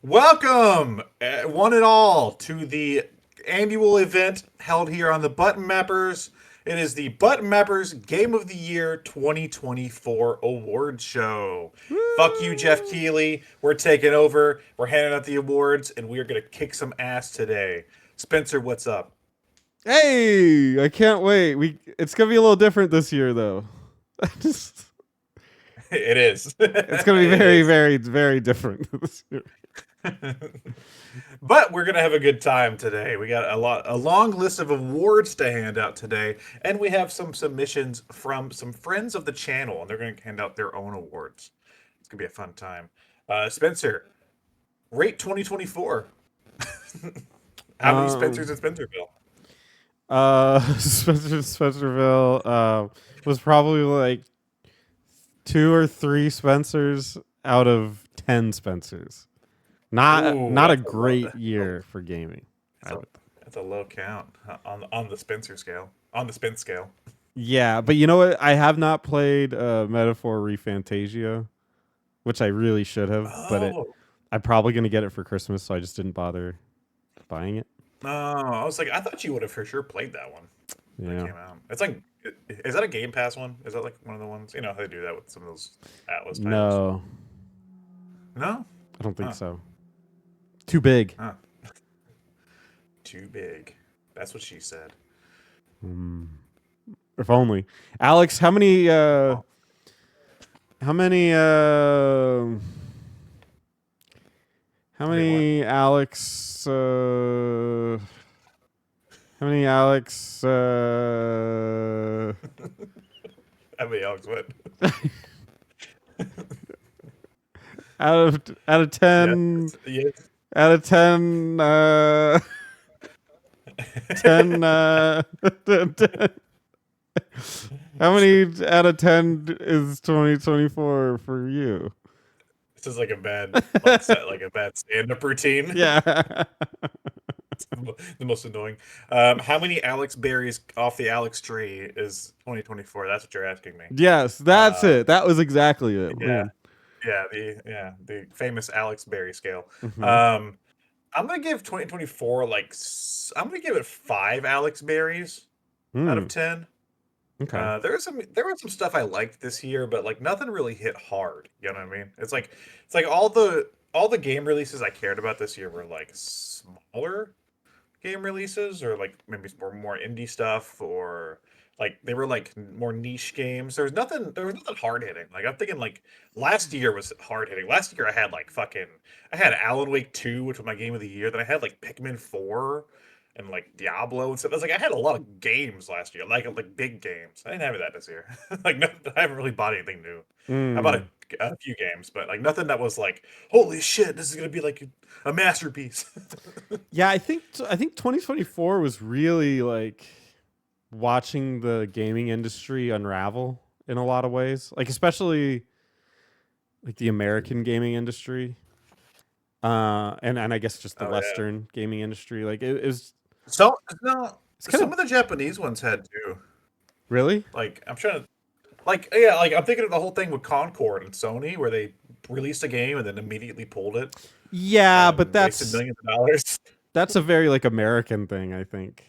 Welcome, one and all, to the annual event held here on the Button Mappers. It is the Button Mappers Game of the Year 2024 award show. Fuck you, Jeff Woo! Keighley. We're taking over. We're handing out the awards, and we are going to kick some ass today. Spencer, what's up? Hey, I can't wait. It's gonna be a little different this year, though. it's It is. gonna be It very, is. very, very different this year. But we're gonna have a good time today. We got a long list of awards to hand out today, and we have some submissions from some friends of the channel, and they're gonna hand out their own awards. It's gonna be a fun time. Spencer, rate 2024. How many Spencers Um, in Spencerville? Spencerville was probably like 2 or 3 Spencers out of 10 Spencers. Ooh, Not a great year for gaming. that's I a would. that's a low count on the Spencer scale, on the Spence scale. Yeah, but you know what? I have not played Metaphor ReFantasia, which I really should have, but Oh I'm probably gonna get it for Christmas, so I just didn't bother buying it. no, I was like, I thought you would have for sure played that one when it Yeah. came out. It's like, is that a Game Pass one? Is that like one of the ones? You know how they do that with some of those Atlas titles? No, No? I don't think Huh. so. Too big. Huh. Too big. That's what she said. Hmm. If only. Alex, Oh, how many how I mean, what? many Alex how many Alex I mean, Alex, what? out of Yes. 10 Yes. out of 10 10 how many out of 10 is 2024 for you? This is like a bad, like, set, like a bad stand-up routine. Yeah. The most annoying. How many Alex berries off the Alex tree is 2024? That's what you're asking me. Yes, that's Um, it. That was exactly it, yeah. man. The famous Alex Berry scale. Hmm. Um, I'm gonna give 2024 like I'm gonna give it 5 Alex Berries out of Hmm. 10. Okay. There was some stuff I liked this year, but like nothing really hit hard. You know what I mean? It's like all the game releases I cared about this year were like smaller game releases, or like maybe more indie stuff, or like they were like more niche games. There was nothing hard hitting. Like I'm thinking like last year was hard hitting. Last year I had Alan Wake 2, which was my game of the year. Then I had like Pikmin 4 and like Diablo and stuff. I was like, I had a lot of games last year, like big games. I didn't have that this year. Like no, I haven't really bought anything new. I bought Mm. a few games, but like nothing that was like, holy shit, this is gonna be like a masterpiece. Yeah, I think 2024 was really like watching the gaming industry unravel in a lot of ways. Like especially like the American gaming industry. And I guess just the Oh yeah. Western gaming industry. Like it was So no, it's kind some of of the Japanese ones had too. really. Like I'm trying to like yeah, like I'm thinking of the whole thing with Concord and Sony where they released a game and then immediately pulled it Yeah, but and wasted millions of dollars. that's a very like American thing, I think.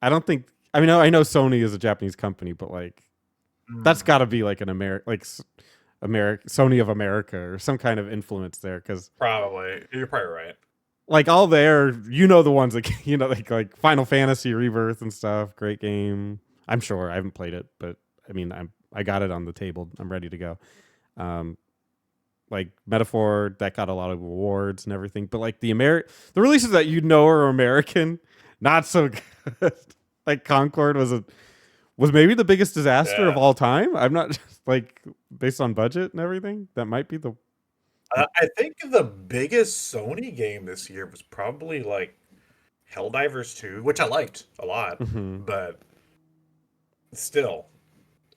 I don't think I know Sony is a Japanese company, but like that's Hmm, got to be like an America Sony of America or some kind of influence there cuz probably. You're probably right. like all there, the ones like like Final Fantasy Rebirth and stuff, great game. I'm sure I haven't played it, but I got it on the table. I'm ready to go. Um like Metaphor that got a lot of awards and everything, but like the releases that are American, not so good. Like Concord was maybe the biggest disaster of Yeah. all time. I'm not like based on budget and everything. That might be the. I think the biggest Sony game this year was probably like Helldivers 2, which I liked a lot, Mhm. but still,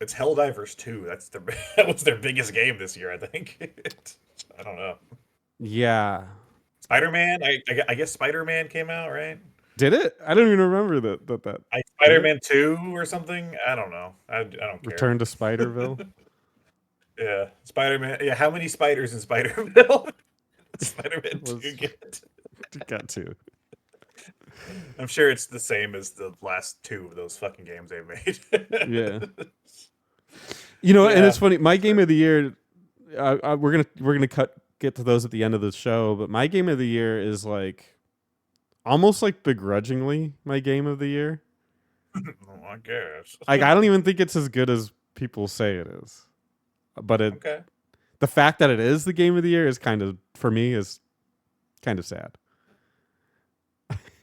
it's Helldivers 2. That was their biggest game this year, I think. I don't know. Yeah. Spider-Man, I guess Spider-Man came out, right? Did it? I don't even remember that I did it. Spider-Man 2 or something. I don't know. I don't care. Return to Spiderville. Yeah, Spider-Man. Yeah, how many spiders in Spiderville? Spider-Man Was- 2 get? Got to. I'm sure it's the same as the last two of those fucking games they made. Yeah. You know, and Yeah, it's funny. My sure. game of the year, we're gonna get to those at the end of the show. But my game of the year is like almost like begrudgingly my game of the year. Oh, I guess. Like I don't even think it's as good as people say it is. But Okay. the fact that it is the game of the year is kind of for me is kind of sad.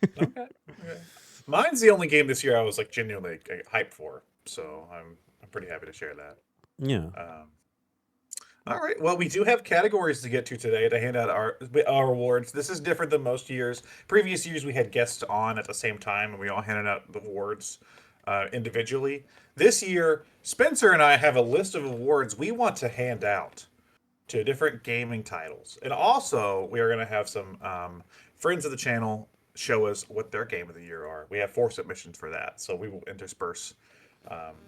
Okay. Okay. Mine's the only game this year I was like genuinely hyped for, so I'm pretty happy to share that. Yeah. All right. Well, we do have categories to get to today to hand out our awards. This is different than most years. Previous years we had guests on at the same time and we all handed out the awards individually. This year, Spencer and I have a list of awards we want to hand out to different gaming titles, and also we are going to have some friends of the channel show us what their game of the year are. We have 4 submissions for that, so we will intersperse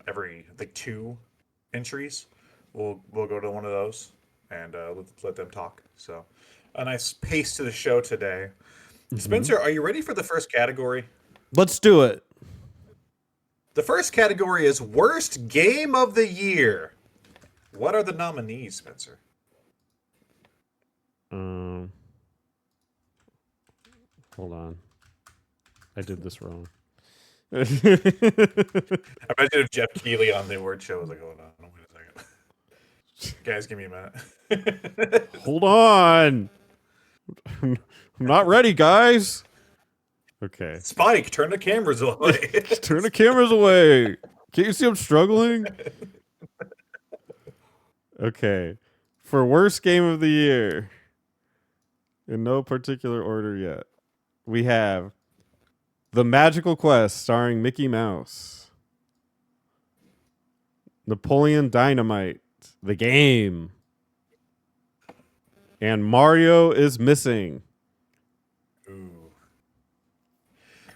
every like 2 entries. We'll go to one of those and let them talk. So, a nice pace to the show today. Spencer, are you ready for the first category? Let's do it. The first category is worst game of the year. What are the nominees, Spencer? Hold on. I did this wrong. I imagine if Jeff Keighley on the award show was like, hold on, wait a second. Guys, give me a minute. Hold on. I'm not ready, guys. Okay. Spike, turn the cameras away. Turn the cameras away. Can't you see I'm struggling? Okay. For worst game of the year, in no particular order yet, we have The Magical Quest starring Mickey Mouse, Napoleon Dynamite, the game, and Mario is Missing. Ooh.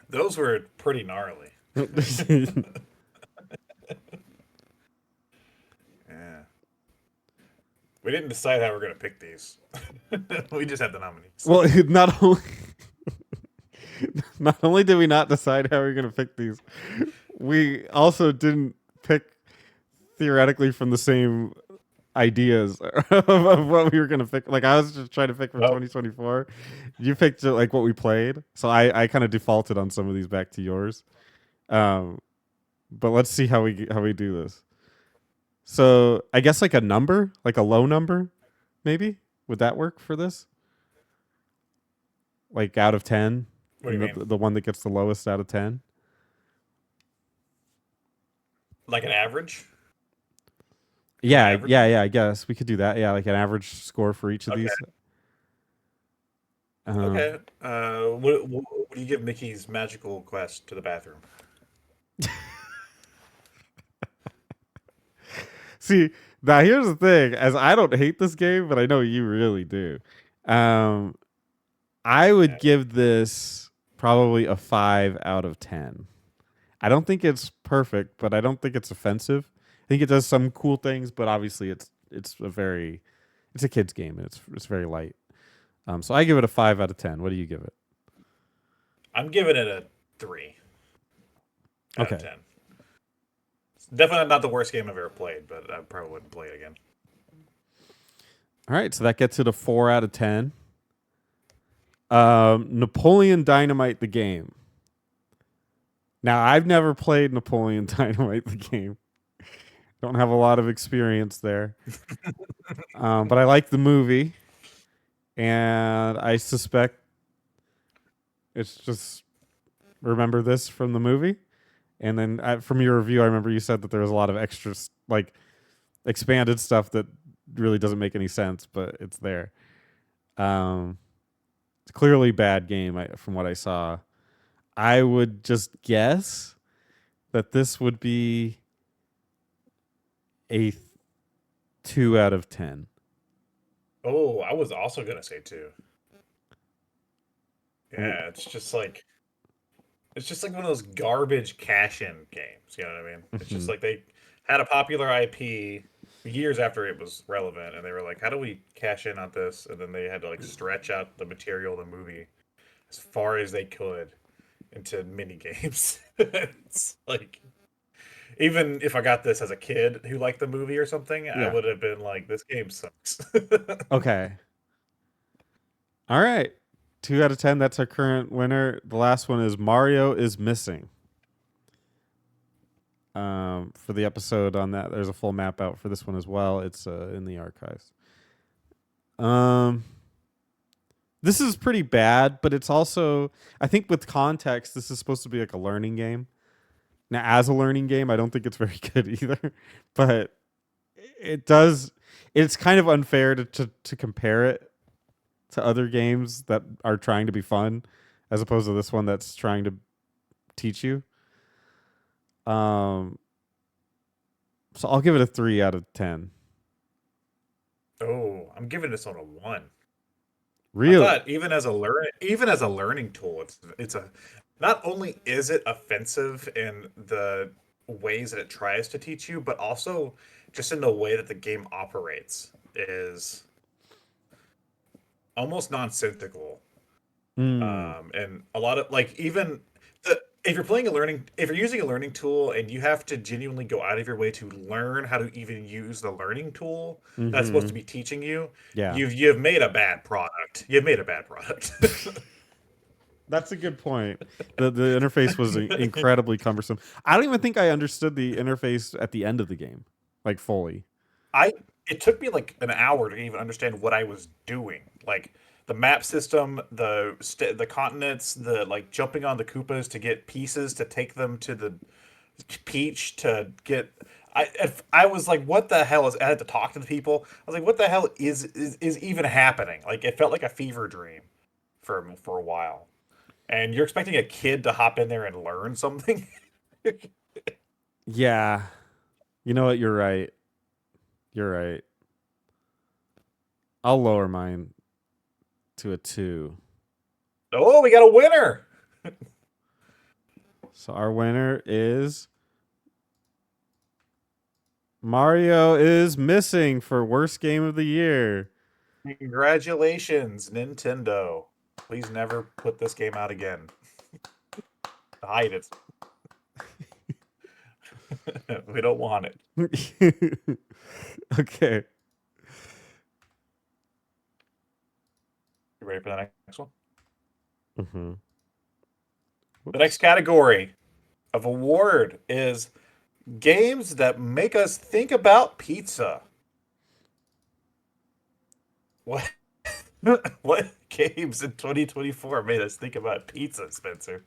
Those were pretty gnarly. Yeah. We didn't decide how we're going to pick these. We just have the nominees. Well, not only did we not decide how we are going to pick these, we also didn't pick theoretically from the same ideas of what we were going to pick. Like I was just trying to pick from 2024. You picked like what we played, so I kind of defaulted on some of these back to yours. But let's see how we do this. So I guess like a number, like a low number, maybe would that work for this? Like out of 10, What do you mean? the one that gets the lowest out of 10. Like an average? Yeah, average? yeah. I guess we could do that. Yeah, like an average score for each of these. Okay. What do you give Mickey's Magical Quest to the bathroom? See, now here's the thing: as I don't hate this game, but I know you really do. I would give this probably a 5 out of 10. I don't think it's perfect, but I don't think it's offensive. I think it does some cool things, but obviously it's a kid's game and it's very light. So I give it a 5 out of 10. What do you give it? I'm giving it a 3 out of Okay. 10. It's definitely not the worst game I've ever played, but I probably wouldn't play it again. All right, so that gets it a 4 out of 10. Napoleon Dynamite the game. Now, I've never played Napoleon Dynamite the game. Don't have a lot of experience there. But I like the movie. And I suspect it's just remember this from the movie. And then from your review, I remember you said that there was a lot of extra, like, expanded stuff that really doesn't make any sense, but it's there. It's clearly a bad game from what I saw. I would just guess that this would be a 2 out of 10. Oh, I was also gonna say 2. Yeah, it's just like one of those garbage cash-in games. You know what I mean? It's just like they had a popular IP years after it was relevant, and they were like, "How do we cash in on this?" And then they had to like stretch out the material of the movie as far as they could into mini games. It's like even if I got this as a kid who liked the movie or something, I Yeah. would have been like, "This game sucks." Okay. All right. 2 out of 10. That's our current winner. The last one is Mario is Missing. For the episode on that, there's a full map out for this one as well. It's in the archives. Um, this is pretty bad, but it's also, I think, with context, this is supposed to be like a learning game. Now, as a learning game, I don't think it's very good either. But it does. It's kind of unfair to compare it to other games that are trying to be fun, as opposed to this one that's trying to teach you. Um, so I'll give it a 3 out of 10. Oh, I'm giving this one a 1. I Really? thought even as a learning tool, it's a not only is it offensive in the ways that it tries to teach you, but also just in the way that the game operates is almost nonsensical. Mm, And a lot of like even if you're playing a learning if you're using a learning tool and you have to genuinely go out of your way to learn how to even use the learning tool that's supposed to mm-hmm. be teaching you, Yeah. you've made a bad product. You've made a bad product. That's a good point. The interface was incredibly cumbersome. I don't even think I understood the interface at the end of the game, like fully. I It took me like an hour to even understand what I was doing. Like the map system, the continents, the like jumping on the Koopas to get pieces to take them to the Peach to get. I was like, what the hell is? I had to talk to the people. I was like, what the hell is even happening? Like it felt like a fever dream for a while. And you're expecting a kid to hop in there and learn something? Yeah. You know what? You're right. You're right. I'll lower mine to a 2. Oh, we got a winner! So our winner is Mario is Missing for worst game of the year. Congratulations, Nintendo. Please never put this game out again. Hide it. We don't want it. Okay. You ready for the next one? Mm-hmm. The next category of award is games that make us think about pizza. What what games in 2024 made us think about pizza, Spencer?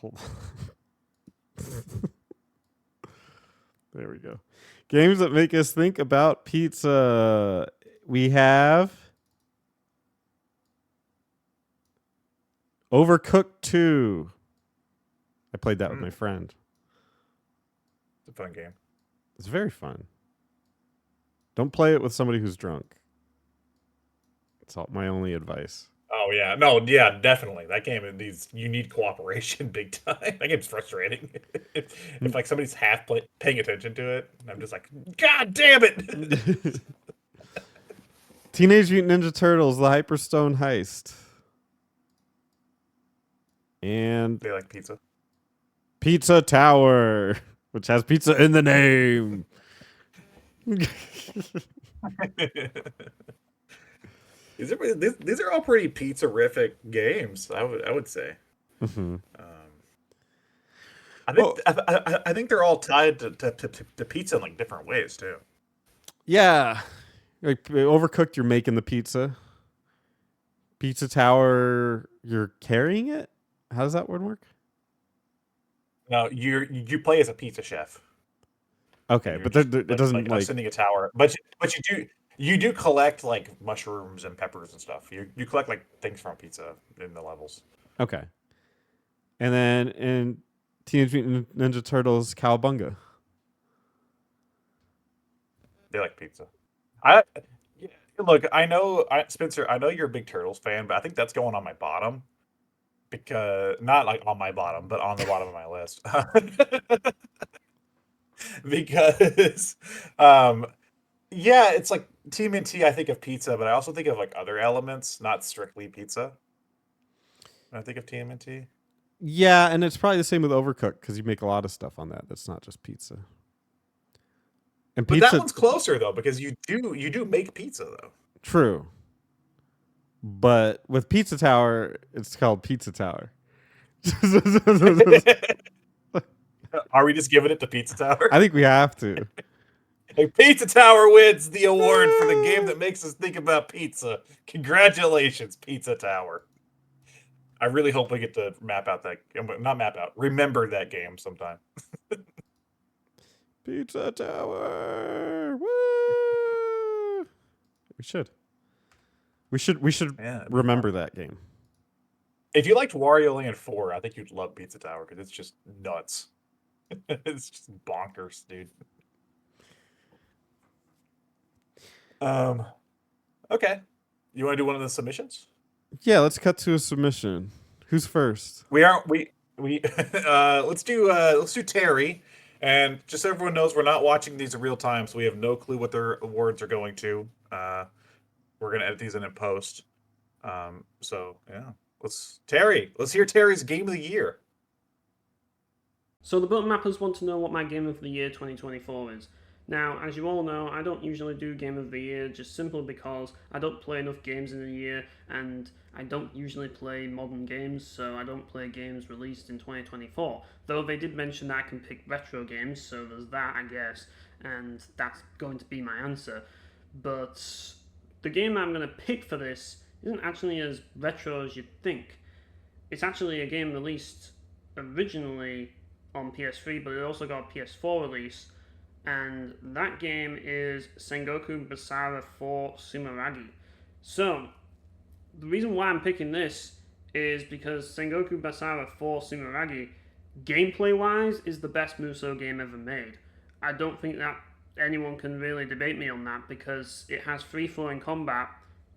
Hold There we go. Games that make us think about pizza. We have Overcooked 2. I played that with my friend. It's a fun game. It's very fun. Don't play it with somebody who's drunk. It's all, my only advice. Oh yeah, no, yeah, definitely. That game needs you need cooperation big time. That game's frustrating. If like somebody's paying attention to it, I'm just like, God damn it! Teenage Mutant Ninja Turtles: The Hyperstone Heist. And They like pizza. Pizza Tower, which has pizza in the name. These are all pretty pizza-rific games. I would say. Mm-hmm. Um, I think Well, I think they're all tied to pizza in like different ways too. yeah. Like Overcooked, you're making the pizza. Pizza Tower, you're carrying it. How does that one work? Now you play as a pizza chef, and Okay, you're but just it doesn't like like. ascending a tower. But you do collect like mushrooms and peppers and stuff. You collect like things from pizza in the levels. Okay, and then in Teenage Mutant Ninja Turtles, Cowabunga. They like pizza. I yeah, look. Spencer. I know you're a big Turtles fan, but I think that's going on my bottom because not like on my bottom, but on the bottom of my list. because yeah, it's like TMNT. I think of pizza, but I also think of like other elements, not strictly pizza. When I think of TMNT. Yeah, and it's probably the same with Overcooked because you make a lot of stuff on that. That's not just pizza. And But that pizza, one's closer though, because you do make pizza though. true. But with Pizza Tower, it's called Pizza Tower. Are we just giving it to Pizza Tower? I think we have to. Hey, Pizza Tower wins the award for the game that makes us think about pizza. Congratulations, Pizza Tower. I really hope we get to map out that, not map out, remember that game sometime. Pizza Tower. Woo! We should. We should Yeah, it'd be remember fun. that game. If you liked Wario Land 4, I think you'd love Pizza Tower because it's just nuts. It's just bonkers, dude. Um, okay. You want to do one of the submissions? Yeah, let's cut to a submission. Who's first? We let's do Terry, and just so everyone knows, we're not watching these in real time, so we have no clue what their awards are going to. We're gonna edit these in post. So yeah, let's hear Terry's game of the year. So the button mappers want to know what my game of the year 2024 is. Now, as you all know, I don't usually do game of the year just simply because I don't play enough games in a year and I don't usually play modern games, so I don't play games released in 2024. Though they did mention that I can pick retro games, so there's that, I guess, and that's going to be my answer. But the game I'm going to pick for this isn't actually as retro as you'd think. It's actually a game released originally on PS3, but it also got a PS4 release, and that game is Sengoku Basara 4 Sumeragi. So, the reason why I'm picking this is because Sengoku Basara 4 Sumeragi, gameplay wise, is the best Musou game ever made. I don't think that anyone can really debate me on that because it has free flowing combat.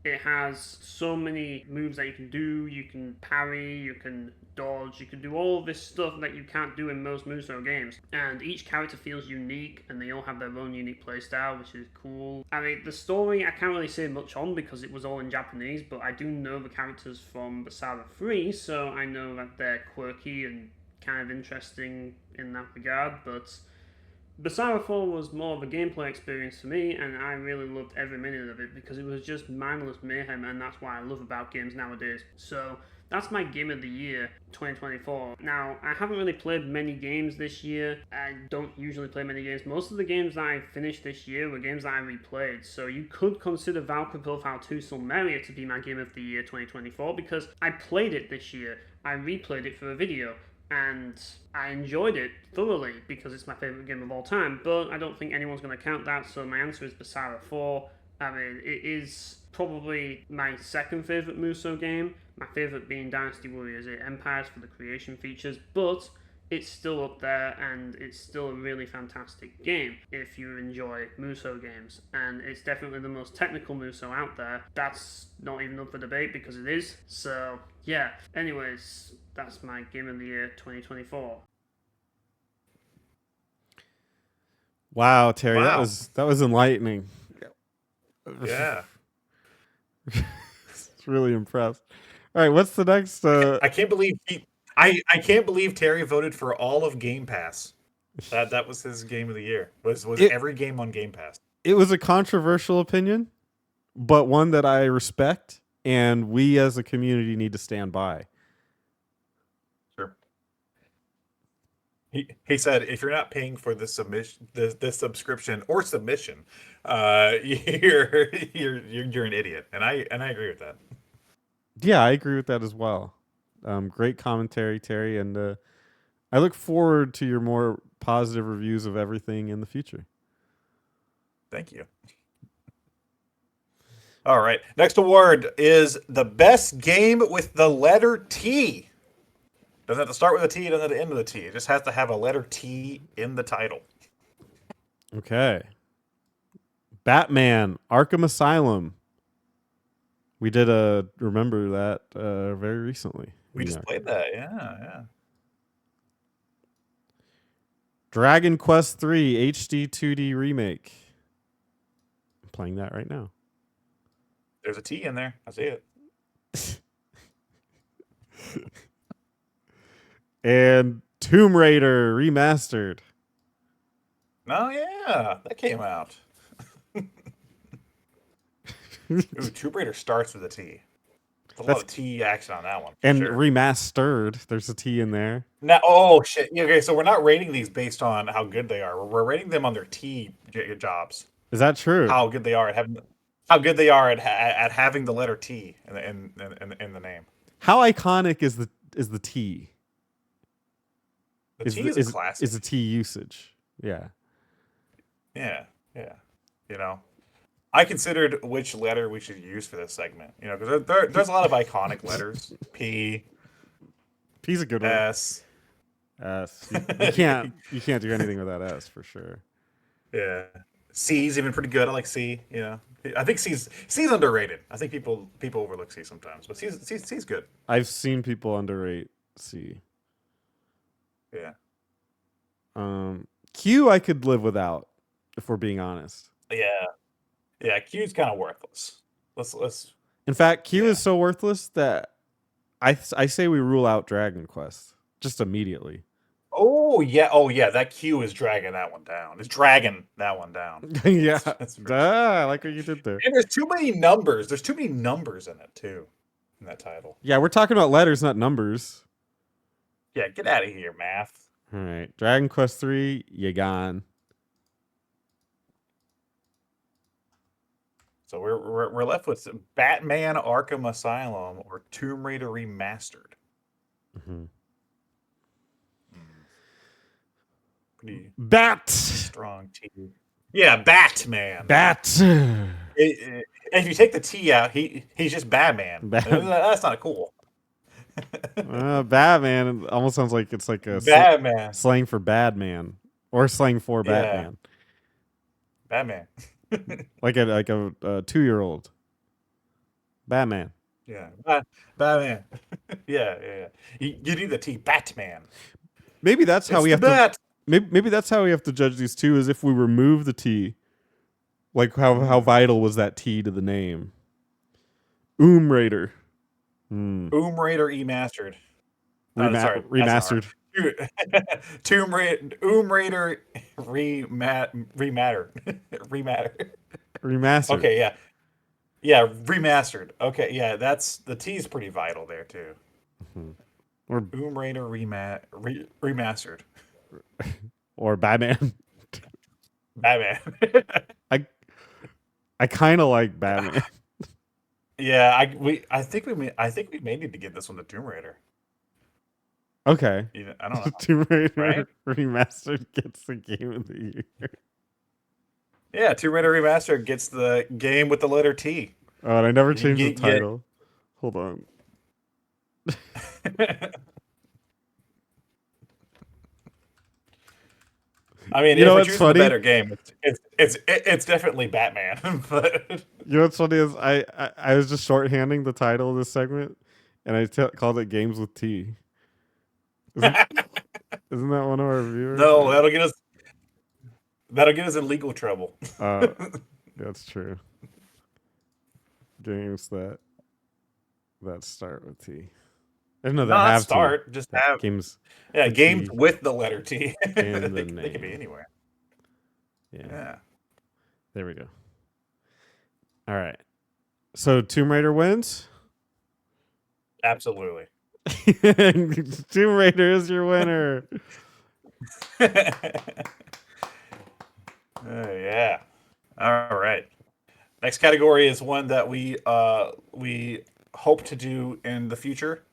It has so many moves that you can do. You can parry, you can dodge, you can do all this stuff that you can't do in most Musou games. And each character feels unique and they all have their own unique playstyle, which is cool. I mean, the story I can't really say much on because it was all in Japanese, but I do know the characters from Basara 3, so I know that they're quirky and kind of interesting in that regard, but Basara 4 was more of a gameplay experience for me, and I really loved every minute of it because it was just mindless mayhem, and that's what I love about games nowadays. So that's my game of the year 2024. Now, I haven't really played many games this year. I don't usually play many games. Most of the games that I finished this year were games that I replayed. So you could consider Valkyrie Profile 2 Silmeria to be my game of the year 2024 because I played it this year. I replayed it for a video and I enjoyed it thoroughly because it's my favourite game of all time, but I don't think anyone's going to count that, so my answer is Basara 4. I mean, it is probably my second favourite Musou game, my favourite being Dynasty Warriors 8 Empires for the creation features, but it's still up there and it's still a really fantastic game if you enjoy Musou games. And it's definitely the most technical Musou out there. That's not even up for debate because it is. So, yeah. Anyways, that's my game of the year 2024. Wow, Terry, Wow. that was enlightening. Yeah. It's really impressed. All right, what's the next? I can't believe I can't believe Terry voted for all of Game Pass. That was his game of the year. Was It- every game on Game Pass. It was a controversial opinion, but one that I respect, and we as a community need to stand by. Sure. He said if you're not paying for the subscription or submission, you're an idiot. And I agree with that. Yeah, I agree with that as well. Great commentary, Terry, and I look forward to your more positive reviews of everything in the future. Thank you. All right. Next award is the best game with the letter T. Doesn't have to start with a T, doesn't have to end with a T. It just has to have a letter T in the title. Okay. Batman Arkham Asylum. We did remember that very recently. We just played that. Yeah, yeah. Dragon Quest 3 HD 2D remake. I'm playing that right now. There's a T in there. I see it. And Tomb Raider remastered. Oh yeah, that came out. Ooh, Tomb Raider starts with a T. There's a lot of T action on that one. And sure. remastered. There's a T in there. Now, oh shit. Okay, so we're not rating these based on how good they are. We're rating them on their T jobs. Is that true? How good they are at having, how good they are at having the letter T in the name. How iconic is the T? The T is a classic. Is the T usage? Yeah. Yeah, yeah. You know, I considered which letter we should use for this segment. You know, because there's a lot of iconic letters. P, P's a good one. S. S. You can't do anything with that S for sure. Yeah. C's even pretty good. I like C. You know, I think C's underrated. I think people overlook C sometimes, but C's good. I've seen people underrate C. Yeah. Q I could live without, if we're being honest. Yeah. Yeah. Q's kind of worthless. Let's. In fact, Q is so worthless that I say we rule out Dragon Quest just immediately. Oh yeah. That Q is dragging that one down. It's dragging that one down. Yeah. That's I like what you did there. And there's too many numbers. There's too many numbers in it too, in that title. Yeah, we're talking about letters, not numbers. Yeah, get out of here, math. All right, Dragon Quest 3, you gone. So we're left with Batman: Arkham Asylum or Tomb Raider Remastered. Mm-hmm. Pretty Bat. strong T. Yeah, Batman. Bat. If you take the T out, he's just Batman. That's not cool. Batman almost sounds like it's like a Batman. slang for bad man or slang for Batman. Batman. like a 2-year-old. Batman. Yeah. Batman. yeah. You need the T. Batman. Maybe that's how we have to. Maybe that's how we have to judge these two, is if we remove the T. Like how vital was that T to the name? Raider. Raider Remastered. Remastered. Tomb Raider Remastered. Okay, yeah. Yeah, remastered. Okay, yeah, that's the T is pretty vital there too. Mm-hmm. Or Raider remastered. Or Batman. Batman. I kind of like Batman. Yeah, I think we may need to give this one to Tomb Raider. Okay. I don't know. Tomb Raider right? Remastered gets the game of the year. Yeah, Tomb Raider Remastered gets the game with the letter T. Oh, and I never changed the title. Hold on. I mean, if we're choosing a better game, it's definitely Batman. But you know what's funny is I was just shorthanding the title of this segment, and I called it Games with T. Isn't that one of our viewers? No, that'll get us in legal trouble. That's true. Games that start with T. No, that have start. T. Just have games. Yeah, games T with the letter T. And they can be anywhere. Yeah. There we go. All right. So Tomb Raider wins? Absolutely. Tomb Raider is your winner. Yeah. All right. Next category is one that we hope to do in the future.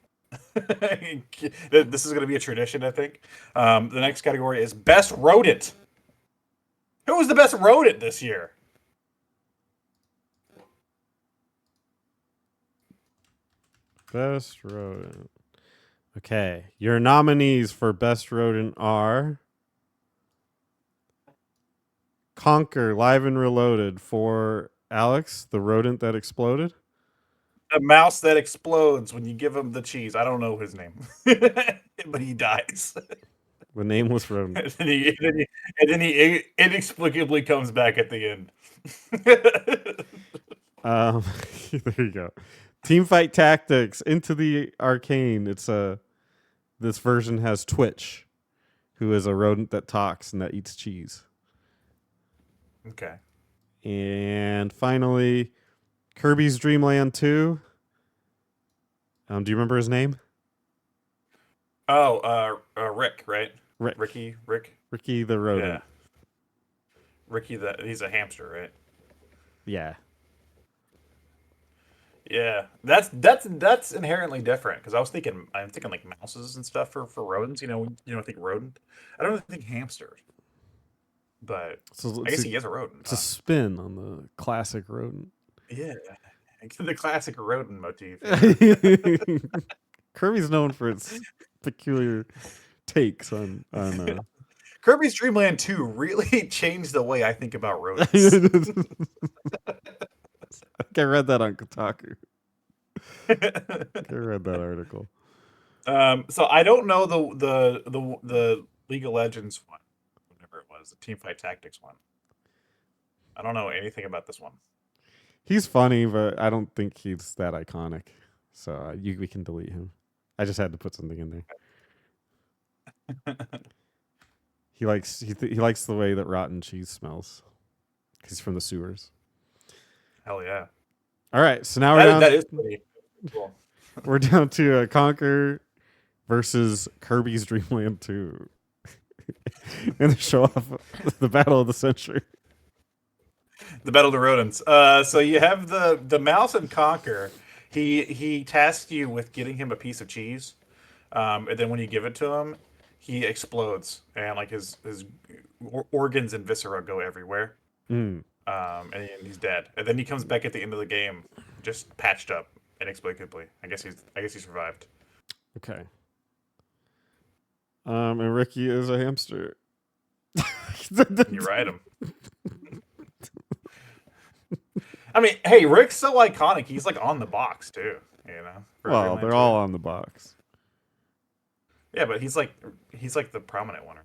This is going to be a tradition, I think. The next category is Best Rodent. Who was the best rodent this year? Best rodent. Okay. Your nominees for Best Rodent are Conquer Live and Reloaded for Alex, the rodent that exploded. A mouse that explodes when you give him the cheese. I don't know his name, but he dies. The nameless rodent. and then he inexplicably comes back at the end. There you go. Teamfight Tactics Into the Arcane. It's this version has Twitch, who is a rodent that talks and that eats cheese. Okay. And finally, Kirby's Dream Land 2. Do you remember his name? Oh, Rick, right? Rick. Rick. Ricky the rodent. Yeah. Ricky, he's a hamster, right? Yeah. Yeah, that's inherently different because I'm thinking like mouses and stuff for rodents. You don't think rodent. I don't really think hamsters, but So I guess he is a rodent. It's a spin on the classic rodent. Yeah, the classic rodent motif. Kirby's known for its peculiar takes on Kirby's Dream Land 2 really changed the way I think about rodents. I think I read that on Kotaku. I read that article. So I don't know the League of Legends one, whatever it was, the Teamfight Tactics one. I don't know anything about this one. He's funny, but I don't think he's that iconic. So we can delete him. I just had to put something in there. He likes the way that rotten cheese smells. 'Cause he's from the sewers. Hell yeah! All right, so now we're That is pretty cool. We're down to Conquer versus Kirby's Dream Land 2. And they show off the battle of the century. The Battle of the Rodents. So you have the mouse and Conquer. He tasks you with getting him a piece of cheese, and then when you give it to him, he explodes, and like his organs and viscera go everywhere. Mm. And he's dead. And then he comes back at the end of the game, just patched up inexplicably. I guess he survived. Okay. And Ricky is a hamster. You ride him. I mean, hey, Rick's so iconic. He's like on the box too. For Well, Dreamland they're 2. all on the box. Yeah, but he's like the prominent one.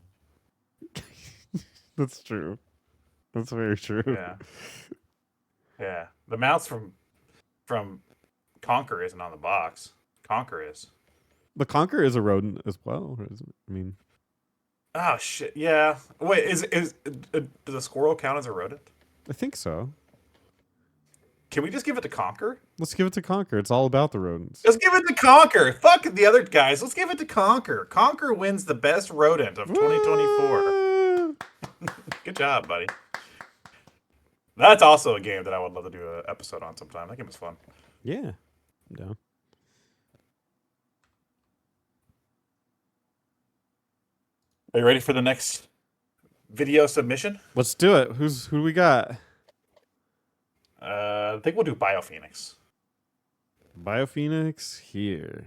That's true. That's very true. Yeah. Yeah. The mouse from Conquer isn't on the box. Conquer is. The Conquer is a rodent as well. I mean, Oh shit. Yeah. Wait, is does a squirrel count as a rodent? I think so. Can we just give it to Conquer? Let's give it to Conquer. It's all about the rodents. Let's give it to Conquer. Fuck the other guys. Let's give it to Conquer. Conquer wins the best rodent of 2024. Woo! Good job, buddy. That's also a game that I would love to do an episode on sometime. That game is fun. Yeah. I'm down. Are you ready for the next video submission? Let's do it. Who do we got? I think we'll do BioPhoenix. BioPhoenix here.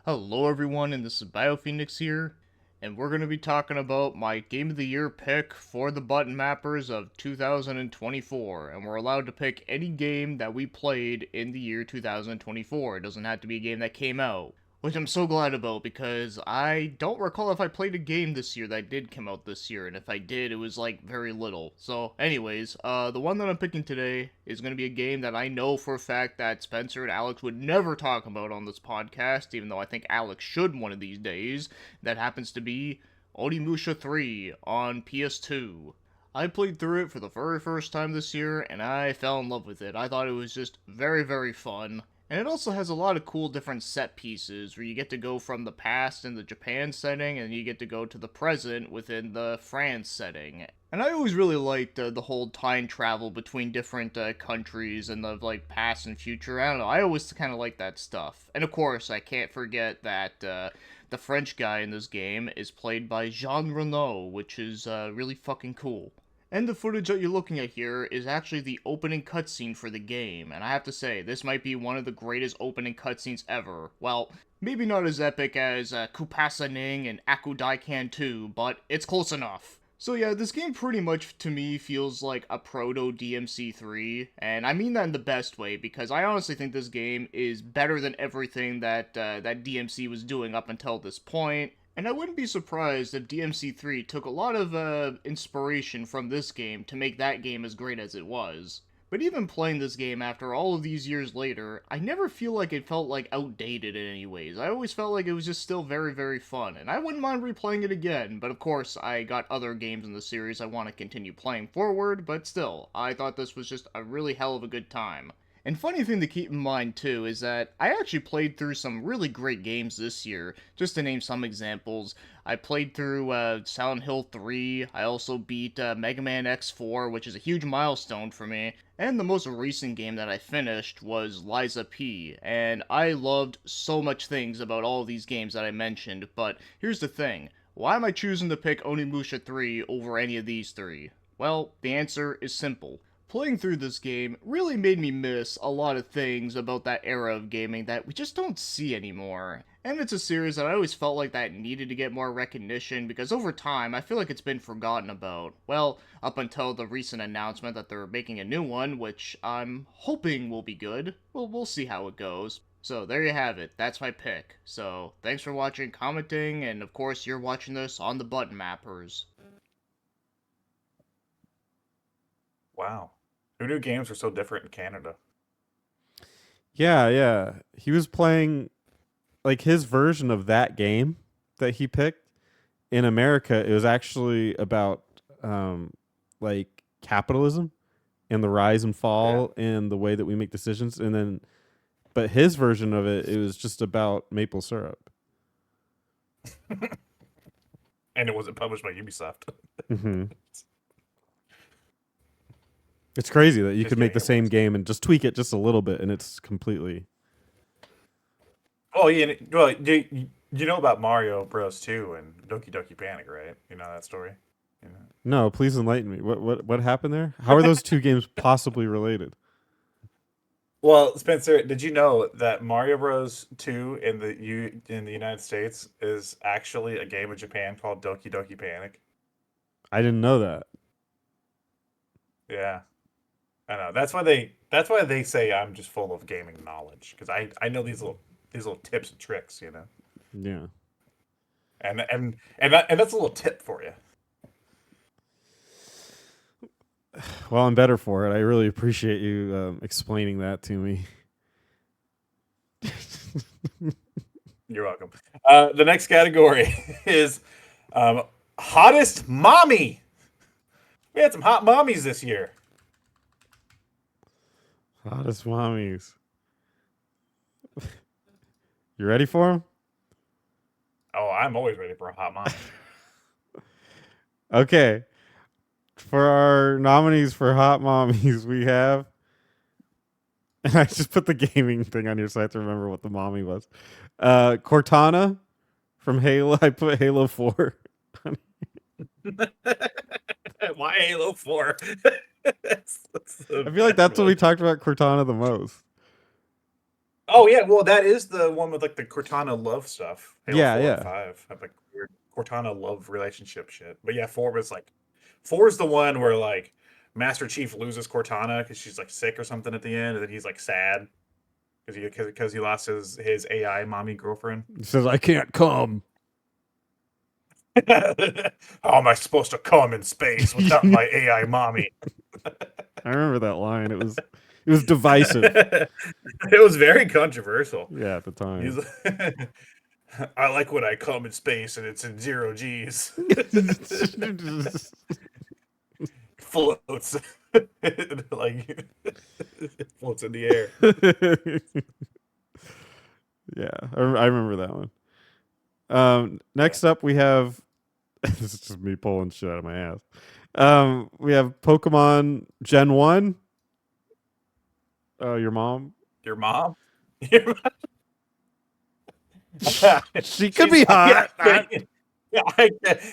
Hello everyone, and this is BioPhoenix here, and we're going to be talking about my Game of the Year pick for the Button Mappers of 2024, and we're allowed to pick any game that we played in the year 2024. It doesn't have to be a game that came out, which I'm so glad about, because I don't recall if I played a game this year that did come out this year, and if I did, it was like very little. So anyways, the one that I'm picking today is going to be a game that I know for a fact that Spencer and Alex would never talk about on this podcast, even though I think Alex should one of these days. That happens to be Onimusha 3 on PS2. I played through it for the very first time this year, and I fell in love with it. I thought it was just very, very fun. And it also has a lot of cool different set pieces where you get to go from the past in the Japan setting and you get to go to the present within the France setting. And I always really liked the whole time travel between different countries and the like past and future. I don't know, I always kind of like that stuff. And of course, I can't forget that the French guy in this game is played by Jean Reno, which is really fucking cool. And the footage that you're looking at here is actually the opening cutscene for the game, and I have to say, this might be one of the greatest opening cutscenes ever. Well, maybe not as epic as Kupasa Ning and Aku Daikan 2, but it's close enough. So yeah, this game pretty much to me feels like a proto DMC3, and I mean that in the best way, because I honestly think this game is better than everything that DMC was doing up until this point. And I wouldn't be surprised if DMC3 took a lot of inspiration from this game to make that game as great as it was. But even playing this game after all of these years later, I never feel like it felt like outdated in any ways. I always felt like it was just still very, very fun, and I wouldn't mind replaying it again, but of course, I got other games in the series I want to continue playing forward, but still, I thought this was just a really hell of a good time. And funny thing to keep in mind too is that I actually played through some really great games this year. Just to name some examples, I played through Silent Hill 3. I also beat Mega Man X4, which is a huge milestone for me. And the most recent game that I finished was Liza P. And I loved so much things about all of these games that I mentioned. But here's the thing: why am I choosing to pick Onimusha 3 over any of these three? Well, the answer is simple. Playing through this game really made me miss a lot of things about that era of gaming that we just don't see anymore. And it's a series that I always felt like that needed to get more recognition because over time I feel like it's been forgotten about. Well, up until the recent announcement that they're making a new one, which I'm hoping will be good. Well, we'll see how it goes. So there you have it, that's my pick. So thanks for watching, commenting, and of course you're watching this on the Button Mappers. Wow. Who knew games were so different in Canada? Yeah. He was playing like his version of that game that he picked in America. It was actually about like capitalism and the rise and fall and the way that we make decisions. And then, but his version of it was just about maple syrup. And it wasn't published by Ubisoft. Mm-hmm. It's crazy that you Just could make the getting it same once. game and just tweak it just a little bit, and it's completely. Oh yeah, well, you know about Mario Bros. 2 and Doki Doki Panic, right? You know that story. You know? No, please enlighten me. What happened there? How are those two games possibly related? Well, Spencer, did you know that Mario Bros. 2 in the United States is actually a game in Japan called Doki Doki Panic? I didn't know that. Yeah, I know. That's why they say I'm just full of gaming knowledge because I know these little tips and tricks, you know. Yeah. And that's a little tip for you. Well, I'm better for it. I really appreciate you explaining that to me. You're welcome. The next category is hottest mommy. We had some hot mommies this year. Hottest mommies. You ready for them? Oh, I'm always ready for a hot mom. Okay. For our nominees for hot mommies, we have. And I just put the gaming thing on your site to remember what the mommy was. Cortana from Halo. I put Halo 4. Why Halo 4? I feel like that's what we talked about Cortana the most. Oh yeah, well that is the one with like the Cortana love stuff. Halo 4 Yeah. and 5 have like weird Cortana love relationship shit. But yeah, 4 was like 4 is the one where like Master Chief loses Cortana because she's like sick or something at the end, and then he's like sad because he lost his AI mommy girlfriend. He says, I can't come. How am I supposed to come in space without my AI mommy? I remember that line. It was divisive. It was very controversial. Yeah, at the time. He's I like when I come in space and it's in 0 G's. Floats. Like it floats in the air. Yeah, I remember that one. Next up, we have. This is just me pulling shit out of my ass. We have Pokemon Gen 1. Your mom. Your mom? Your mom? She could be hot.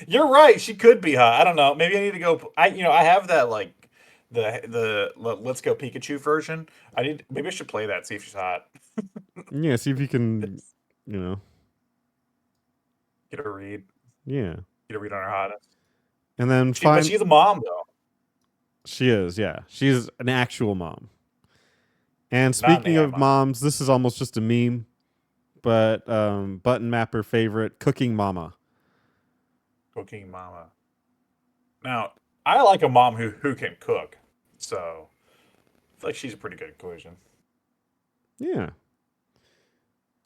You're right. She could be hot. I don't know. Maybe I need to go. I have that like the Let's Go Pikachu version. Maybe I should play that. See if she's hot. Yeah, see if you can, Get a read. Yeah. Get a read on her hotness. And then But she's a mom though. She is. Yeah, she's an actual mom. And Not an speaking AI of mom. moms, this is almost just a meme, but Button Mapper favorite, Cooking Mama Cooking mama. Now, I like a mom who can cook, so I feel like she's a pretty good equation. Yeah.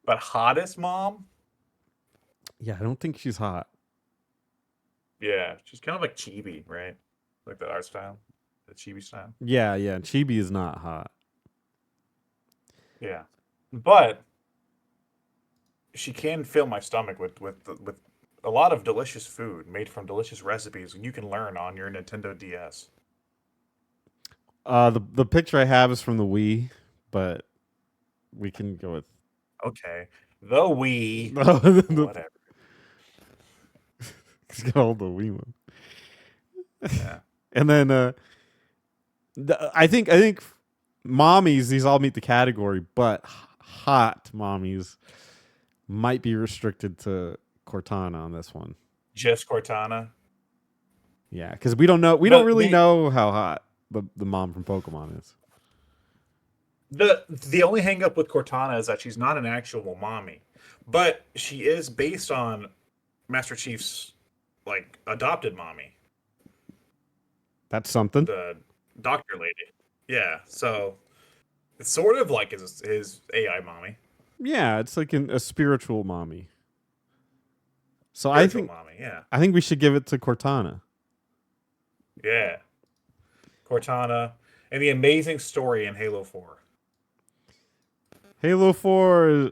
But hottest mom? Yeah, I don't think she's hot. Yeah, she's kind of like chibi, right? Like the art style, the chibi style. Yeah, yeah. Chibi is not hot. Yeah, but she can fill my stomach with a lot of delicious food made from delicious recipes you can learn on your Nintendo DS. The picture I have is from the Wii, but we can go with Okay, the Wii, the, whatever. let's get all the Wii one. Yeah. And then I think mommies, these all meet the category, but hot mommies might be restricted to Cortana on this one. Just Cortana. Yeah, because we don't But don't really they- know how hot the mom from Pokemon is. The only hang up with Cortana is that she's not an actual mommy, but she is based on Master Chief's like adopted mommy, That's something. the doctor lady. Yeah, so it's sort of like his AI mommy. Yeah, it's like a spiritual mommy. So Spiritual mommy. Yeah, I think we should give it to Cortana. yeah. Cortana and the amazing story in Halo 4. Halo 4 is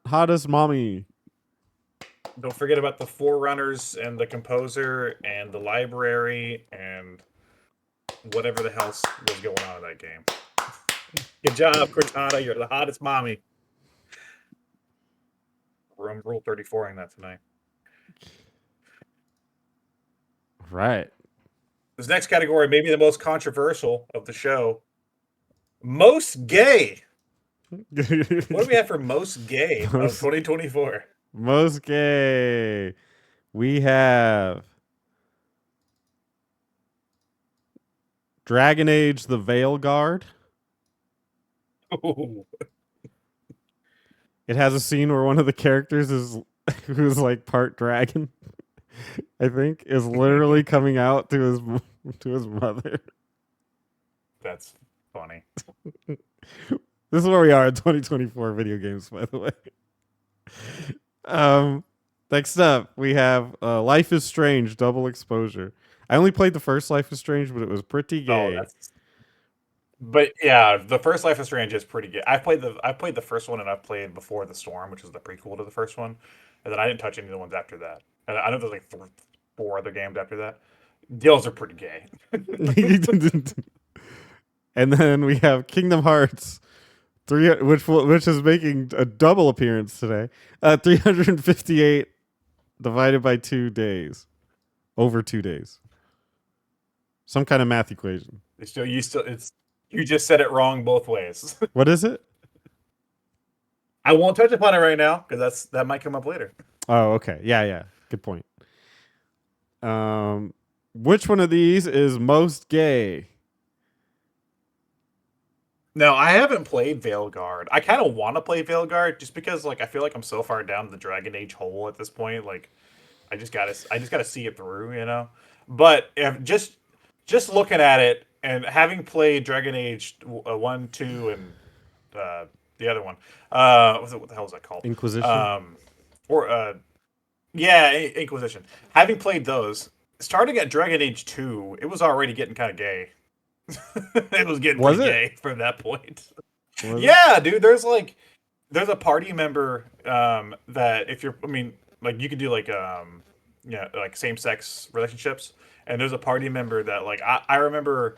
hottest mommy. Don't forget about the Forerunners and the composer and the library and whatever the hell was going on in that game. Good job, Cortana. You're the hottest mommy. I'm Rule 34ing that tonight. Right. This next category may be the most controversial of the show. Most gay. What do we have for most gay of 2024? Most gay. We have Dragon Age the Veil Guard. Ooh. It has a scene where one of the characters is who's like part dragon, I think, is literally coming out to his mother. That's funny. This is where we are in 2024 video games, by the way. Next up, we have Life is Strange Double Exposure. I only played the first Life is Strange, but it was pretty gay. But yeah, the first Life is Strange is pretty good. I played the first one, and I've played Before the Storm, which is the prequel to the first one, and then I didn't touch any of the ones after that. And I know there's like four other games after that. Deals are pretty gay. And then we have Kingdom Hearts 3, which is making a double appearance today. 358 divided by 2 days, over 2 days. Some kind of math equation. You just said it wrong both ways. What is it? I won't touch upon it right now because that might come up later. Oh, okay. Yeah. Good point. Which one of these is most gay? No, I haven't played Veilguard. I kind of want to play Veilguard just because, like, I feel like I'm so far down the Dragon Age hole at this point. Like, I just gotta see it through, you know. But if just looking at it and having played Dragon Age 1, 2, and the other one, what the hell was that called? Inquisition. Inquisition. Having played those, starting at Dragon Age 2, it was already getting kind of gay. It was getting Was pretty it? gay from that point. Was it? Yeah, dude. There's a party member that if you're, I mean, like you could do like like same sex relationships, and there's a party member that like I remember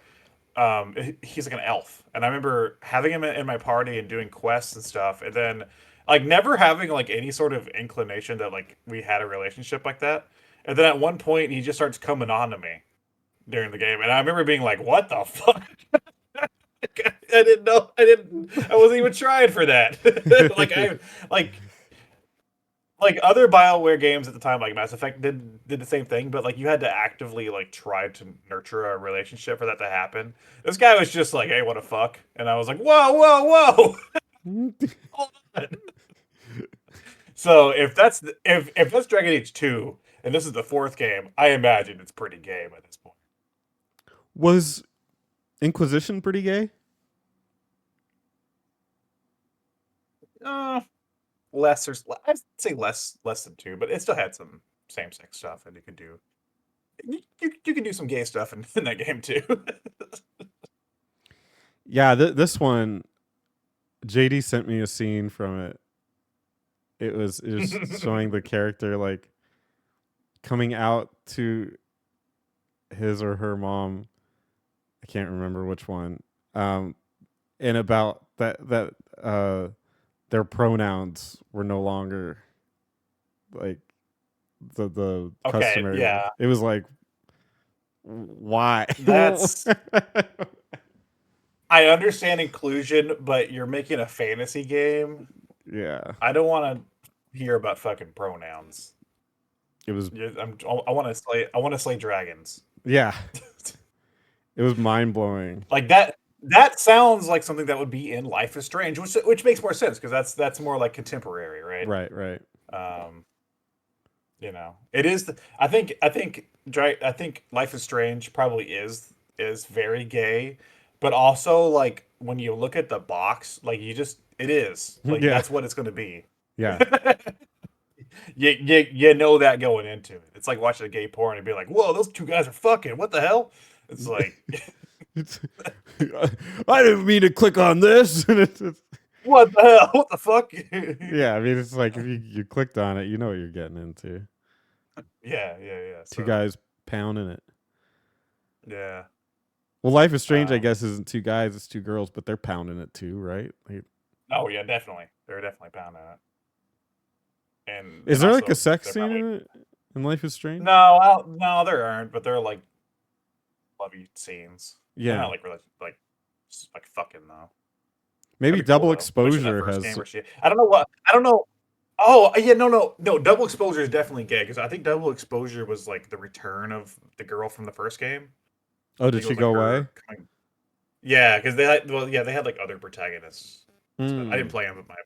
he's like an elf, and I remember having him in my party and doing quests and stuff, and then like never having like any sort of inclination that like we had a relationship like that, and then at one point he just starts coming on to me during the game, and I remember being like, "What the fuck." I didn't know. I wasn't even trying for that. like other BioWare games at the time, like Mass Effect did the same thing, but like you had to actively like try to nurture a relationship for that to happen. This guy was just like, "Hey, what a fuck," and I was like, "Whoa, hold on." So if that's Dragon Age 2, and this is the fourth game, I imagine it's pretty gay by this point. Was Inquisition pretty gay? Less or I'd say less than 2, but it still had some same sex stuff, and you could do you can do some gay stuff in that game too. Yeah, this one, JD sent me a scene from it. It was showing the character like coming out to his or her mom. I can't remember which one. And about that their pronouns were no longer like the Okay, customary. yeah. It was like, why? That's I understand inclusion, but you're making a fantasy game. yeah. I don't want to hear about fucking pronouns. It was I want to slay. I want to slay dragons. yeah. It was mind blowing. Like that. That sounds like something that would be in Life is Strange, which makes more sense because that's more like contemporary, right? Right. You know, it is. I think Life is Strange probably is very gay, but also like when you look at the box, like it is like Yeah. that's what it's going to be. Yeah. You know that going into it. It's like watching a gay porn and be like, "Whoa, those two guys are fucking. What the hell?" It's like, I didn't mean to click on this. what the hell? What the fuck? Yeah, I mean, it's like if you clicked on it, you know what you're getting into. Yeah. Two guys pounding it. Yeah. Well, Life is Strange, I guess, isn't two guys; it's two girls, but they're pounding it too, right? Like, Oh yeah, definitely. They're definitely pounding it. And is there like also, a sex they're scene probably- in it in Life is Strange? No, there aren't. But they're like lovey scenes. They're Yeah, not like really like fucking though. maybe That'd be cool, Double though. Especially that Exposure first has. game where I don't know. Oh yeah, no. Double Exposure is definitely gay because I think Double Exposure was like the return of the girl from the first game. Oh, I did think it she was, go like, her away? coming- Yeah, because they had like other protagonists. So I Hmm, didn't play them, but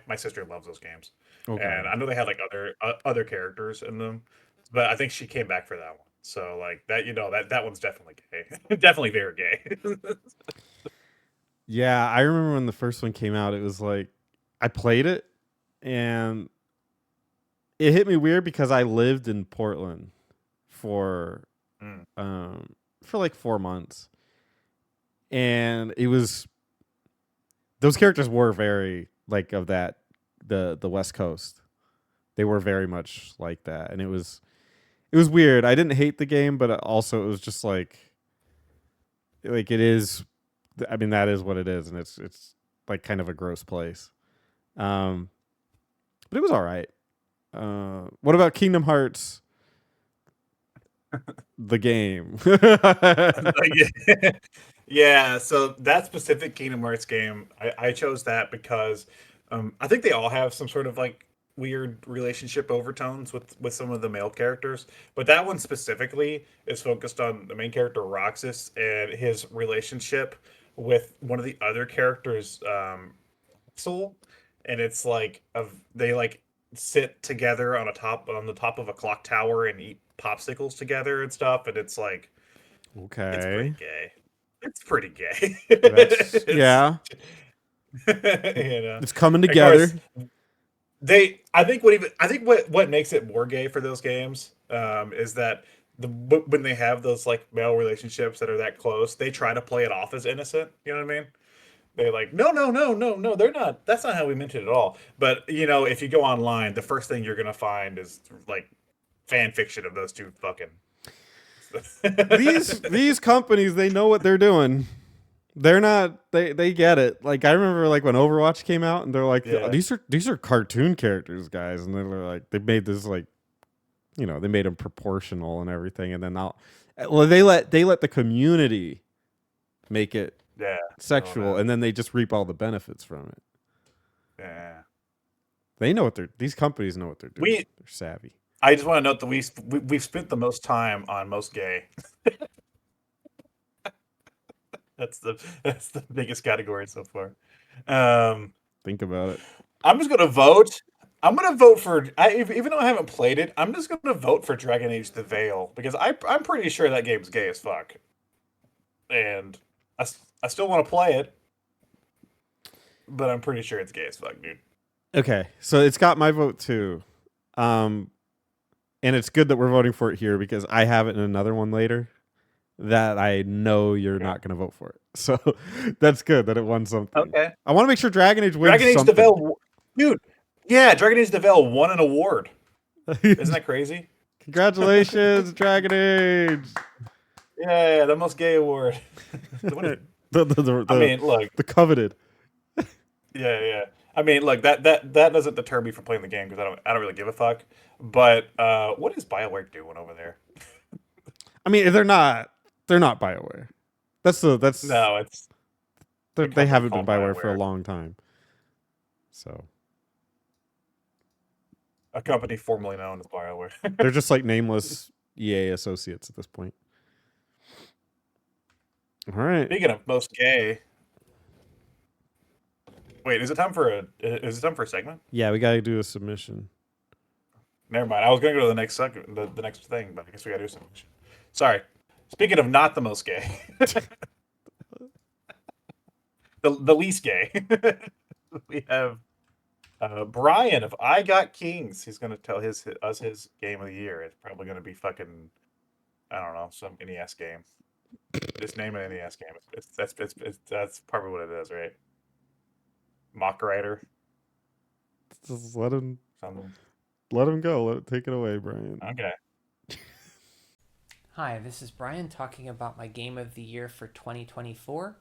my sister loves those games, okay. and I know they had like other characters in them, but I think she came back for that one. So like that, that one's definitely gay, definitely very gay. Yeah, I remember when the first one came out. It was like I played it, and it hit me weird because I lived in Portland for Mm. for like 4 months, and it was those characters were very like of that the West Coast. They were very much like that, and it was weird. I didn't hate the game, but also it was just like it is. I mean, that is what it is, and it's like kind of a gross place. But it was all right. What about Kingdom Hearts? The game. Yeah, so that specific Kingdom Hearts game, I chose that because I think they all have some sort of like weird relationship overtones with some of the male characters, but that one specifically is focused on the main character Roxas and his relationship with one of the other characters, Soul, and it's like they like sit together on the top of a clock tower and eat popsicles together and stuff, and it's like it's pretty Okay. gay. It's pretty gay. That's, yeah. It's coming Of together. course, I think what makes it more gay for those games is that when they have those like male relationships that are that close, they try to play it off as innocent. You know what I mean? They're like, no, they're not. That's not how we meant it at all. But if you go online, the first thing you're gonna find is like fan fiction of those two fucking. These companies, they know what they're doing. They're not they get it. Like I remember like when Overwatch came out and they're like, Yeah. these are cartoon characters, guys, and they're like they made this like they made them proportional and everything, and then they let the community make it Yeah. sexual, that. and then they just reap all the benefits from it. Yeah. They know these companies know what they're doing. They're savvy. I just want to note that we've spent the most time on most gay. That's the biggest category so far. Think about it. I'm just gonna vote I'm gonna vote for. Even though I haven't played it, I'm just gonna vote for Dragon Age: The Veil because I'm pretty sure that game's gay as fuck, and I still want to play it, but I'm pretty sure it's gay as fuck, dude. Okay, so it's got my vote too, and it's good that we're voting for it here because I have it in another one later that I know you're not going to vote for it. So that's good that it won something. Okay. I want to make sure Dragon Age wins Dragon Age: something. The Veil, dude. Yeah, Dragon Age: The Veil won an award. Isn't that crazy? Congratulations, Dragon Age! Yeah, the most gay award. What is- I mean, look. the coveted. Yeah. I mean, look, that doesn't deter me from playing the game because I don't really give a fuck. But what is BioWare doing over there? I mean, they're not BioWare. That's No, it's they company haven't been called BioWare for a BioWare. long time. So a company formerly known as BioWare. they're just like nameless EA associates at this point. All right. Speaking of most gay, wait, is it time for a segment? Yeah, we got to do a submission. Never mind. I was going to go to the next second, the next thing, but I guess we got to do something. Sorry. Speaking of not the most gay, the least gay, we have Brian of I Got Kings. He's going to tell his game of the year. It's probably going to be fucking, I don't know, some NES game. Just name an NES game. That's probably what it is, right? Mock Rider. Just let him Something. go. Take it away, Brian. Okay. Hi, this is Brian talking about my game of the year for 2024.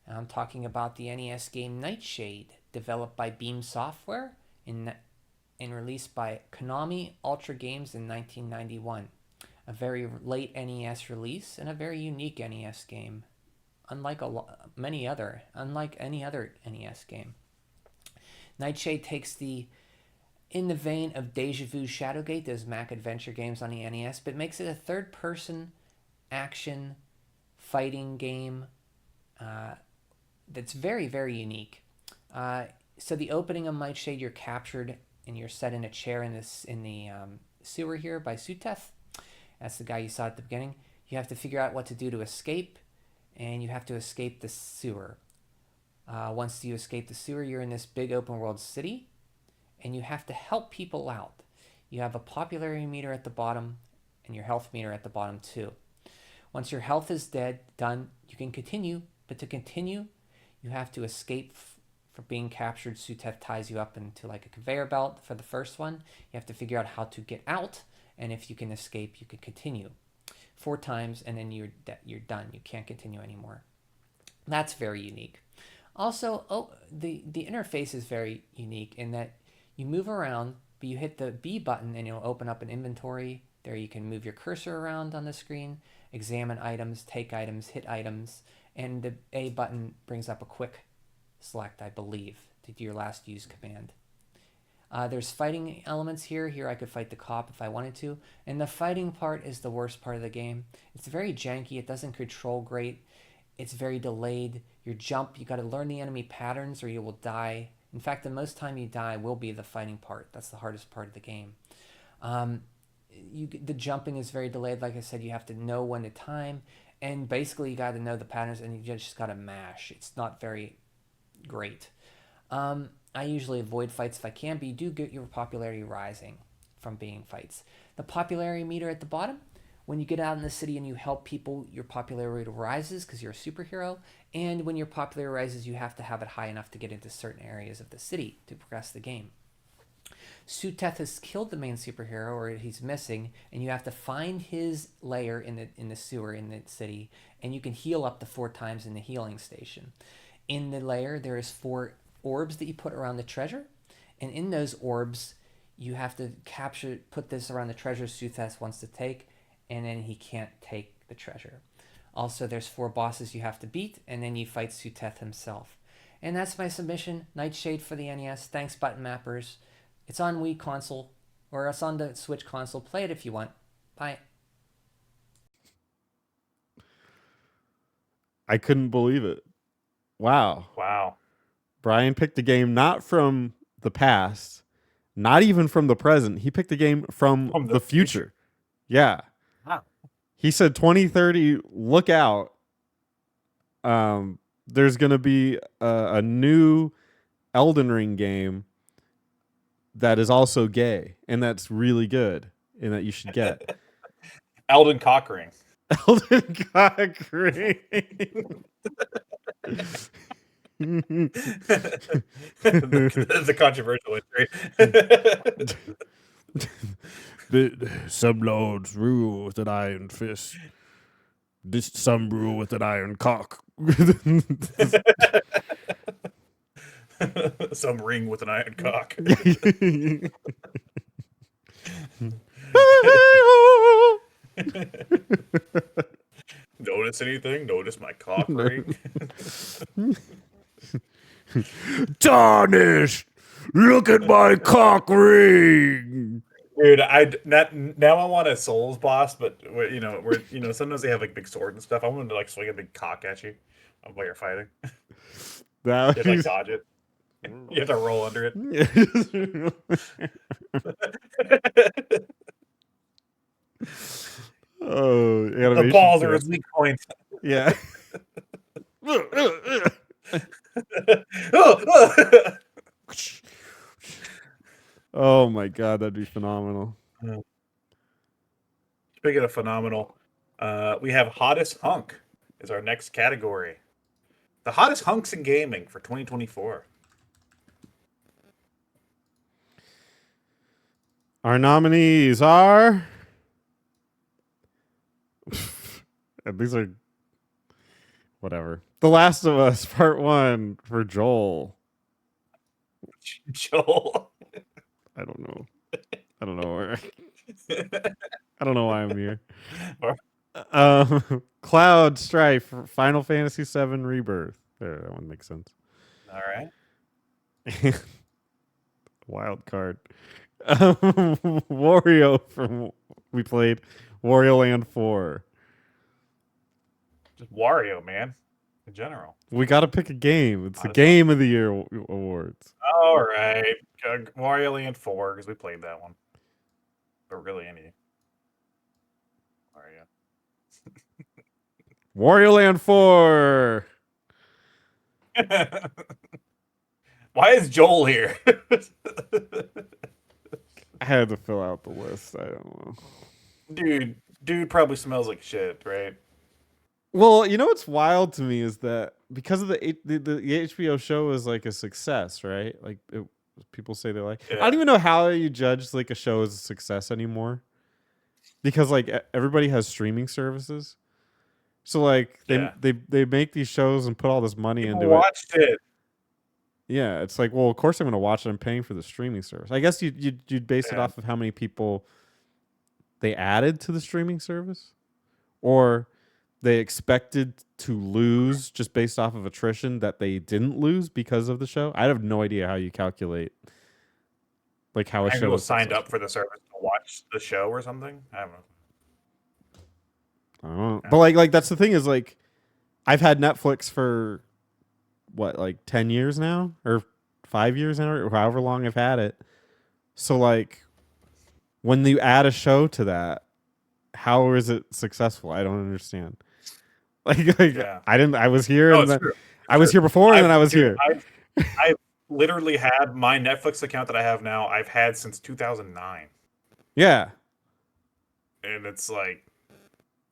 And I'm talking about the NES game Nightshade, developed by Beam Software and released by Konami Ultra Games in 1991. A very late NES release and a very unique NES game, unlike any other NES game. Nightshade takes in the vein of Deja Vu Shadowgate, those Mac adventure games on the NES, but makes it a third-person action fighting game that's very, very unique. So the opening of Nightshade, you're captured and you're set in a chair in the sewer here by Suteth. That's the guy you saw at the beginning. You have to figure out what to do to escape, and you have to escape the sewer. Once you escape the sewer, you're in this big open world city, and you have to help people out. You have a popularity meter at the bottom, and your health meter at the bottom too. Once your health is done, you can continue, but to continue, you have to escape from being captured. Suteth ties you up into like a conveyor belt for the first one. You have to figure out how to get out, and if you can escape, you can continue 4 times, and then you're done. You can't continue anymore. That's very unique. Also, the interface is very unique in that you move around, but you hit the B button and it'll open up an inventory. There you can move your cursor around on the screen, examine items, take items, hit items, and the A button brings up a quick select, I believe, to do your last use command. There's fighting elements here. Here I could fight the cop if I wanted to. And the fighting part is the worst part of the game. It's very janky. It doesn't control great. It's very delayed. Your jump, you got to learn the enemy patterns or you will die. In fact, the most time you die will be the fighting part. That's the hardest part of the game. The jumping is very delayed. Like I said, you have to know when to time. And basically, you got to know the patterns and you just got to mash. It's not very great. I usually avoid fights if I can, but you do get your popularity rising from being fights. The popularity meter at the bottom, when you get out in the city and you help people, your popularity rises because you're a superhero. And when your popularity rises, you have to have it high enough to get into certain areas of the city to progress the game. Suteth has killed the main superhero, or he's missing, and you have to find his lair in the sewer in the city, and you can heal up to 4 times in the healing station. In the lair, there is 4 orbs that you put around the treasure, and in those orbs, you have to put this around the treasure Suteth wants to take, and then he can't take the treasure. Also, there's 4 bosses you have to beat, and then you fight Suteth himself. And that's my submission, Nightshade for the NES. Thanks, Button Mappers. It's on Wii console, or it's on the Switch console. Play it if you want. Bye. I couldn't believe it. Wow. Wow. Brian picked a game not from the past, not even from the present. He picked a game from From the the future. Yeah. Wow. He said 2030, look out. There's going to be a new Elden Ring game that is also gay, and that's really good, and that you should get. Elden Cockring. Elden Cockring. the controversial entry. Some lords rule with an iron fist. Some rule with an iron cock. Some ring with an iron cock. Notice anything? Notice my cock ring? Tarnished! Look at my cock ring! Dude, now I want a Souls boss, but sometimes they have like big swords and stuff. I want to like swing a big cock at you while you're fighting. That You have to like, dodge it. You have to roll under it. Oh, The balls are his weak points. Yeah. Oh my god, that'd be phenomenal. Speaking of phenomenal, we have hottest hunk is our next category. The hottest hunks in gaming for 2024. Our nominees are. And these are. Whatever. The Last of Us Part 1 for Joel. Joel. I don't know. I don't know where. I don't know why I'm here. Cloud Strife, Final Fantasy VII Rebirth. There, that one makes sense. All right. Wild card. Wario from we played Wario Land 4. Just Wario, man. In general. We got to pick a game. It's the Game of the Year awards. All right. Wario Land 4, because we played that one. But really, any. Wario Land 4. Why is Joel here? I had to fill out the list. I don't know. Dude probably smells like shit, right? Well, you know what's wild to me is that because of the HBO show is like a success, right? Like people say they like. Yeah. I don't even know how you judge like a show as a success anymore, because like everybody has streaming services, so like they make these shows and put all this money into it. Watched it. Yeah, it's like, well, of course I'm going to watch it. I'm paying for the streaming service. I guess you'd base it off of how many people they added to the streaming service, or they expected to lose just based off of attrition that they didn't lose because of the show. I have no idea how you calculate like how a show People was signed successful. up for the service to watch the show or something. I don't know. But like that's the thing is like I've had Netflix for what, like 10 years now or 5 years now or however long I've had it. So like when you add a show to that, how is it successful? I don't understand. I was here and then, I was here before and then I was here. I've literally had my Netflix account that I have now. I've had since 2009. Yeah. And it's like,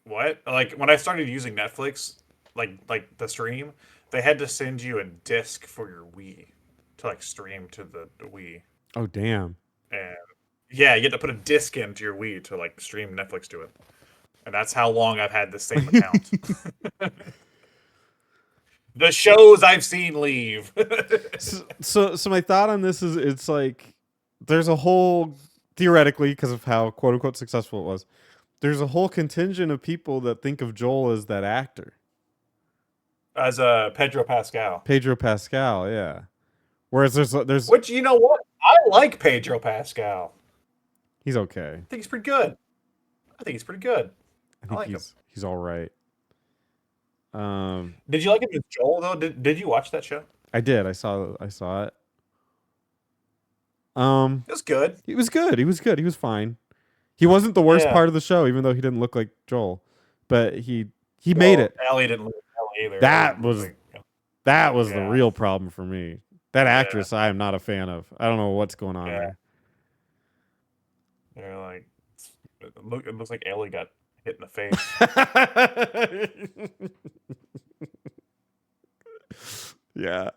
what? Like when I started using Netflix, like the stream, they had to send you a disc for your Wii to like stream to the Wii. Oh damn. And yeah, you had to put a disc into your Wii to like stream Netflix to it. And that's how long I've had the same account. The shows I've seen leave. so my thought on this is it's like there's a whole, theoretically, because of how quote unquote successful it was, there's a whole contingent of people that think of Joel as that actor. As Pedro Pascal. Pedro Pascal, yeah. Whereas there's which, you know what? I like Pedro Pascal. He's okay. I think he's pretty good. I I like think he's all right. Did you like him as Joel though? Did you watch that show? I did. I saw it. It was good. He was good. He was good. He was fine. He wasn't the worst Yeah. part of the show, even though he didn't look like Joel. But he made it. Ellie didn't look Ellie either. That Ellie was like, that was the Yeah. real problem for me. That Yeah. actress, I am not a fan of. I don't know what's going on Yeah. there. they're like, it looks like Ellie got hit in the face. Yeah.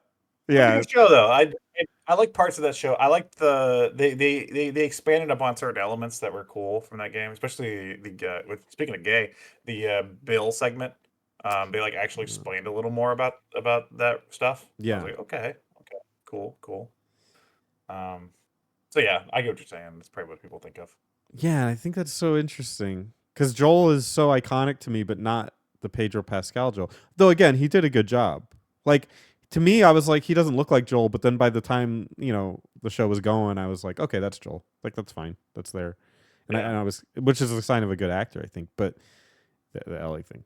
It's a Yeah. good show though. I like parts of that show. I liked they expanded upon certain elements that were cool from that game, especially with speaking of gay, the Bill segment. They like actually explained a little more about that stuff. Yeah. I was like, okay, cool. So yeah, I get what you're saying. That's probably what people think of. Yeah, I think that's so interesting because Joel is so iconic to me, but not the Pedro Pascal Joel. Though again, he did a good job. Like to me, I was like, he doesn't look like Joel. But then by the time the show was going, I was like, okay, that's Joel. Like that's fine. That's there. And, Yeah. I was, which is a sign of a good actor, I think. But the Ellie thing.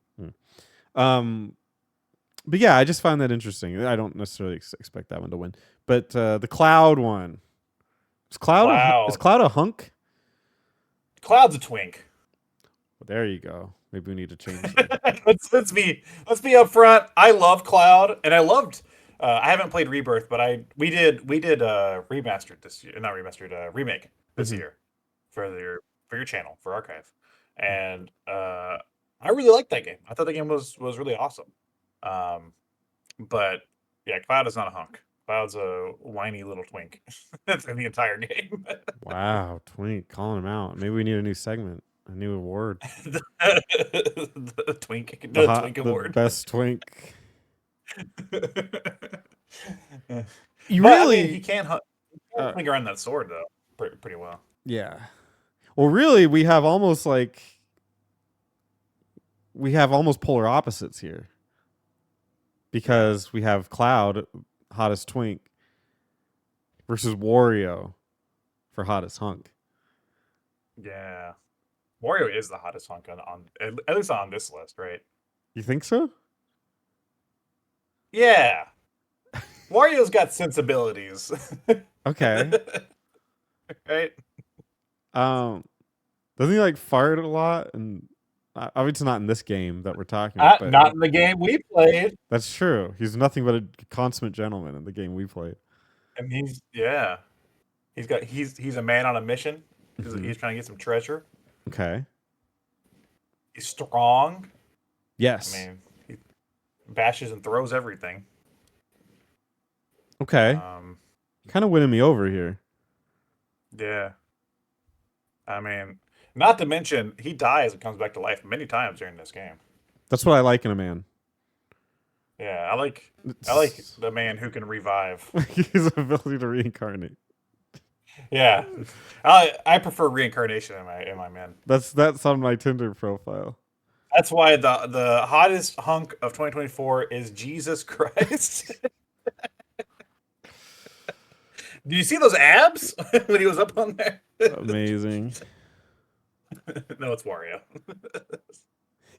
But yeah, I just found that interesting. I don't necessarily expect that one to win. But the Cloud one. Is Cloud. Is Cloud a hunk? Cloud's a twink. Well, there you go. Maybe we need to change that. let's be upfront. I love Cloud, and I loved. I haven't played Rebirth, but we did remastered this year, not remastered, remake this Mhm. year for your channel for Archive, and I really liked that game. I thought the game was really awesome. But yeah, Cloud is not a hunk. Cloud's a whiny little twink. That's in the entire game. Wow, Twink, calling him out. Maybe we need a new segment, a new award. the Twink, The, the hot- Twink the Award. best Twink. You But, I really, mean, he can uh, swing around that sword though, pretty well. yeah. Well, really, we have almost polar opposites here because we have Cloud, hottest Twink, versus Wario for hottest hunk. Yeah, Wario is the hottest hunk on at least on this list, right? You think so? Yeah, Wario's got sensibilities, Okay. right? Doesn't he like fart a lot? And obviously not in this game that we're talking about. But Not in the game we played, that's true. He's nothing but a consummate gentleman in the game we played. and he's a man on a mission. Mhm. He's trying to get some treasure. Okay. He's strong. Yes. I mean, he bashes and throws everything. Okay. Kind of winning me over here. Yeah. I mean, not to mention he dies and comes back to life many times during this game. That's what I like in a man. Yeah, I like the man who can revive. His ability to reincarnate. Yeah, I prefer reincarnation in my man. That's on my Tinder profile. That's why the hottest hunk of 2024 is Jesus Christ. Do you see those abs when he was up on there? Amazing. No, it's Wario.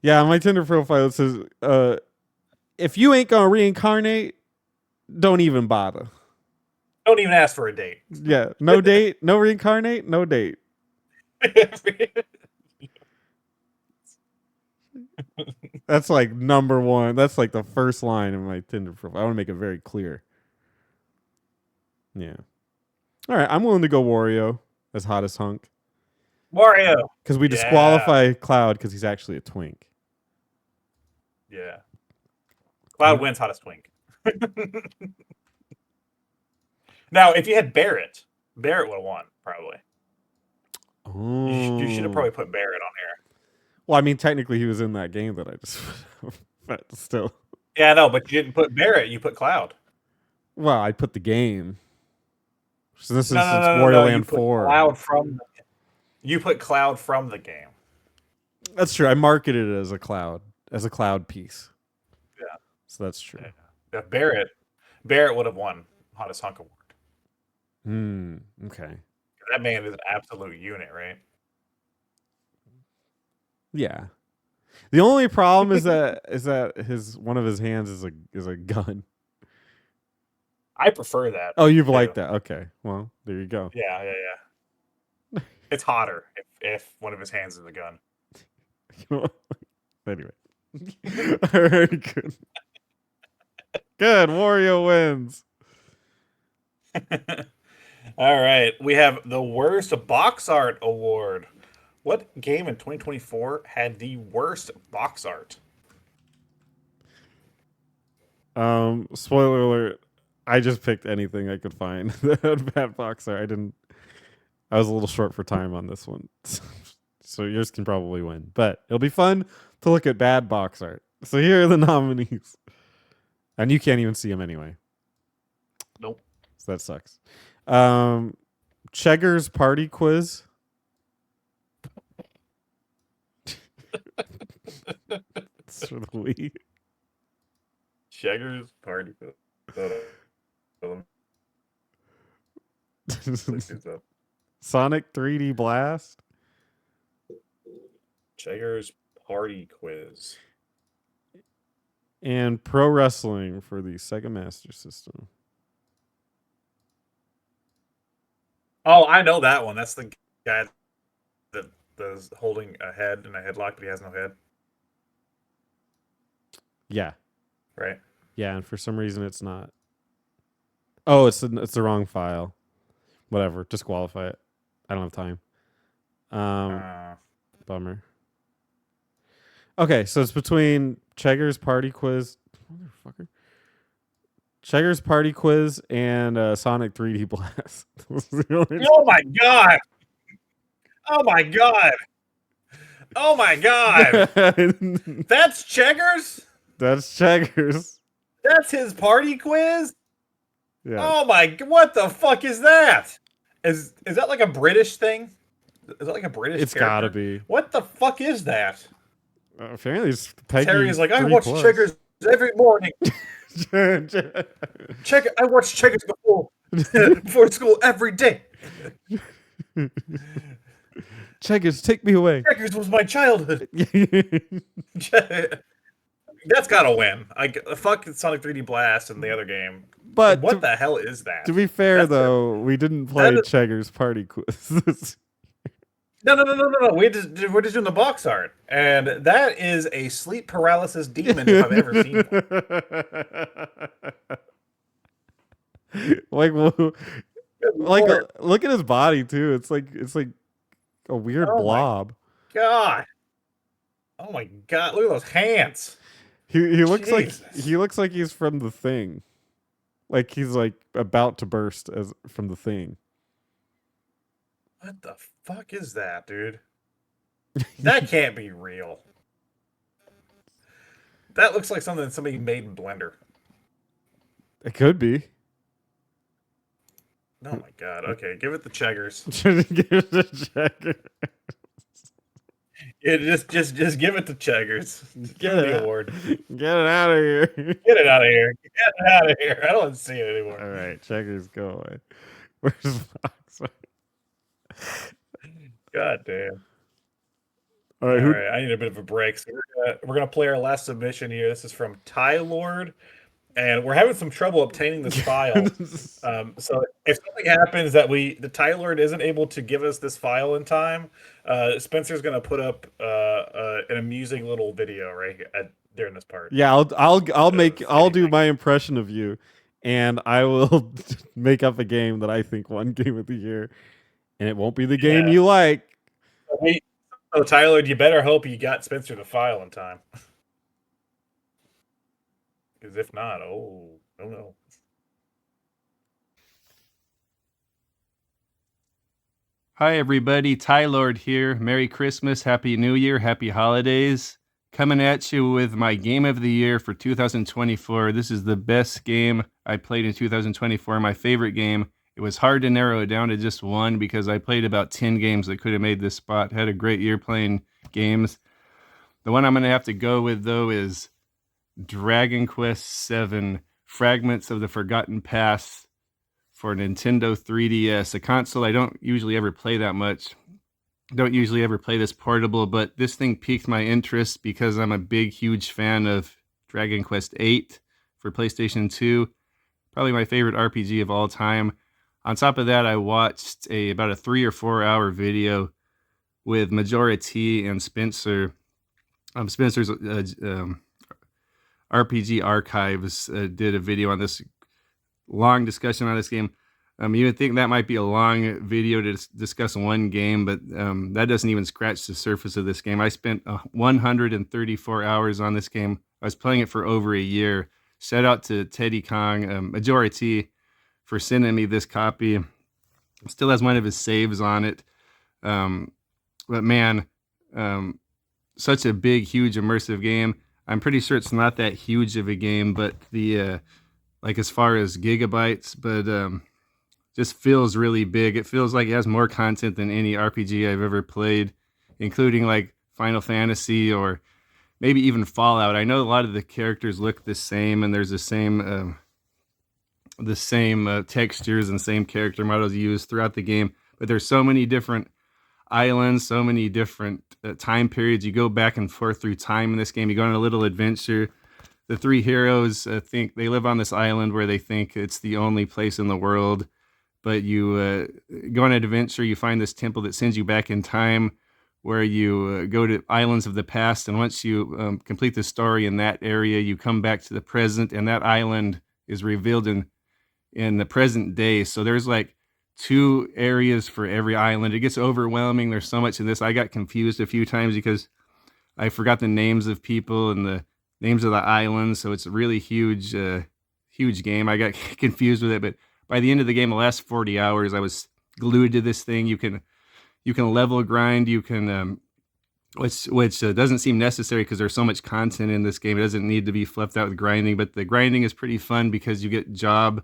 Yeah, on my Tinder profile it says, if you ain't gonna reincarnate, don't even bother. Don't even ask for a date. Yeah, no date, no reincarnate, no date. That's like number one. That's like the first line in my Tinder profile. I want to make it very clear. Yeah. All right, I'm willing to go Wario as hottest hunk Wario. because we disqualify Cloud because he's actually a twink. Yeah. Cloud wins hottest twink. Now, if you had Barrett would have won, probably. Oh. You should have probably put Barrett on here. Well, I mean, technically he was in that game that I just, but still. Yeah, no, but you didn't put Barrett. You put Cloud. Well, I put the game. So this is No, since no, Wario you Land put 4. You put Cloud from the game. That's true. I marketed it as a cloud piece. Yeah. So that's true. Yeah, Barrett would have won hottest hunk award. Okay. That man is an absolute unit, right? Yeah. The only problem is that one of his hands is a gun. I prefer that. Oh, you've too. liked that. Okay. Well, there you go. Yeah. It's hotter if one of his hands is a gun. Anyway. All right, good. Good. Wario wins. All right, we have the worst box art award. What game in 2024 had the worst box art? Spoiler alert. I just picked anything I could find that had bad box art. I was a little short for time on this one. So yours can probably win. But it'll be fun to look at bad box art. So here are the nominees. And you can't even see them anyway. Nope. So that sucks. Cheggers Party Quiz. It's for the Wii. Cheggers Party. Sonic 3D Blast. Cheggers Party Quiz. And Pro Wrestling for the Sega Master System. Oh, I know that one. That's the guy that is holding a head in a headlock, but he has no head. Yeah. Right. Yeah, and for some reason it's not. Oh, it's the wrong file. Whatever, disqualify it. I don't have time. Bummer. Okay, so it's between Cheggers Party Quiz, motherfucker. Cheggers Party Quiz and Sonic 3D Blast. Oh my god! Oh my god! Oh my god! That's Cheggers? That's Cheggers. That's his party quiz? Yeah. Oh my! What the fuck is that? Is that like a British thing? Is that like a British? It's character? gotta be. What the fuck is that? Apparently, it's Peggy. Terry is like, I 3+. watch Cheggers every morning. I watch Cheggers before school every day. Cheggers, take me away. Cheggers was my childhood. That's gotta win. Fuck Sonic 3D Blast and the other game. But what the hell is that? To be fair, though, we didn't play is- Cheggers Party Quiz. No. We're just doing the box art, and that is a sleep paralysis demon if I've ever seen one. Look at his body too. It's like a weird blob. God. Oh my god! Look at those hands. He looks Jesus. like he's from The Thing. Like he's like about to burst from The Thing. What the fuck is that, dude? That can't be real. That looks like something that somebody made in Blender. It could be. Oh my god. Okay, give it the Cheggers. Give it the Cheggers. Yeah, just give it to Cheggers. Give it the award. Get it out of here. Get it out of here. Get it out of here. I don't want to see it anymore. All right, Cheggers, go away. Where's Fox? God damn. All right, All right, I need a bit of a break. So we're gonna play our last submission here. This is from Ty Lord, and we're having some trouble obtaining this file. So if something happens that the Ty Lord isn't able to give us this file in time, Spencer's gonna put up an amusing little video right here during this part. Yeah, I'll do my impression of you, and I will make up a game that I think won Game of the Year, and it won't be the game you like. So Tyler, you better hope you got Spencer the file in time, because if not, oh no. Hi everybody, Ty Lord here. Merry Christmas, Happy New Year, Happy Holidays. Coming at you with my Game of the Year for 2024. This is the best game I played in 2024, my favorite game. It was hard to narrow it down to just one because I played about 10 games that could have made this spot. Had a great year playing games. The one I'm going to have to go with, though, is Dragon Quest VII, Fragments of the Forgotten Past for Nintendo 3DS, a console I don't usually ever play that much. Don't usually ever play this portable, but this thing piqued my interest because I'm a big, huge fan of Dragon Quest VIII for PlayStation 2. probably my favorite RPG of all time. On top of that, I watched about a 3 or 4 hour video with Majora T and Spencer. Spencer's RPG Archives did a video on this, long discussion on this game. You would think that might be a long video to discuss one game, but that doesn't even scratch the surface of this game. I spent 134 hours on this game. I was playing it for over a year. Shout out to Teddy Kong, Majora T, for sending me this copy. It still has one of his saves on it. But man, such a big, huge, immersive game. I'm pretty sure it's not that huge of a game, but the like as far as gigabytes, but just feels really big. It feels like it has more content than any RPG I've ever played, including like Final Fantasy or maybe even Fallout. I know a lot of the characters look the same, and there's the same textures and same character models used throughout the game, but there's so many different islands, so many different time periods. You go back and forth through time in this game. You go on a little adventure. The three heroes think they live on this island where they think it's the only place in the world, but you go on an adventure. You find this temple that sends you back in time, where you go to islands of the past, and once you complete the story in that area, you come back to the present, and that island is revealed in the present day. So there's like 2 areas for every island. It gets overwhelming. There's so much in this. I got confused a few times because I forgot the names of people and the names of the islands. So it's a really huge game. I got confused with it, but by the end of the game, the last 40 hours, I was glued to this thing. You can level grind. You can which doesn't seem necessary because there's so much content in this game. It doesn't need to be fluffed out with grinding, but the grinding is pretty fun because you get vocations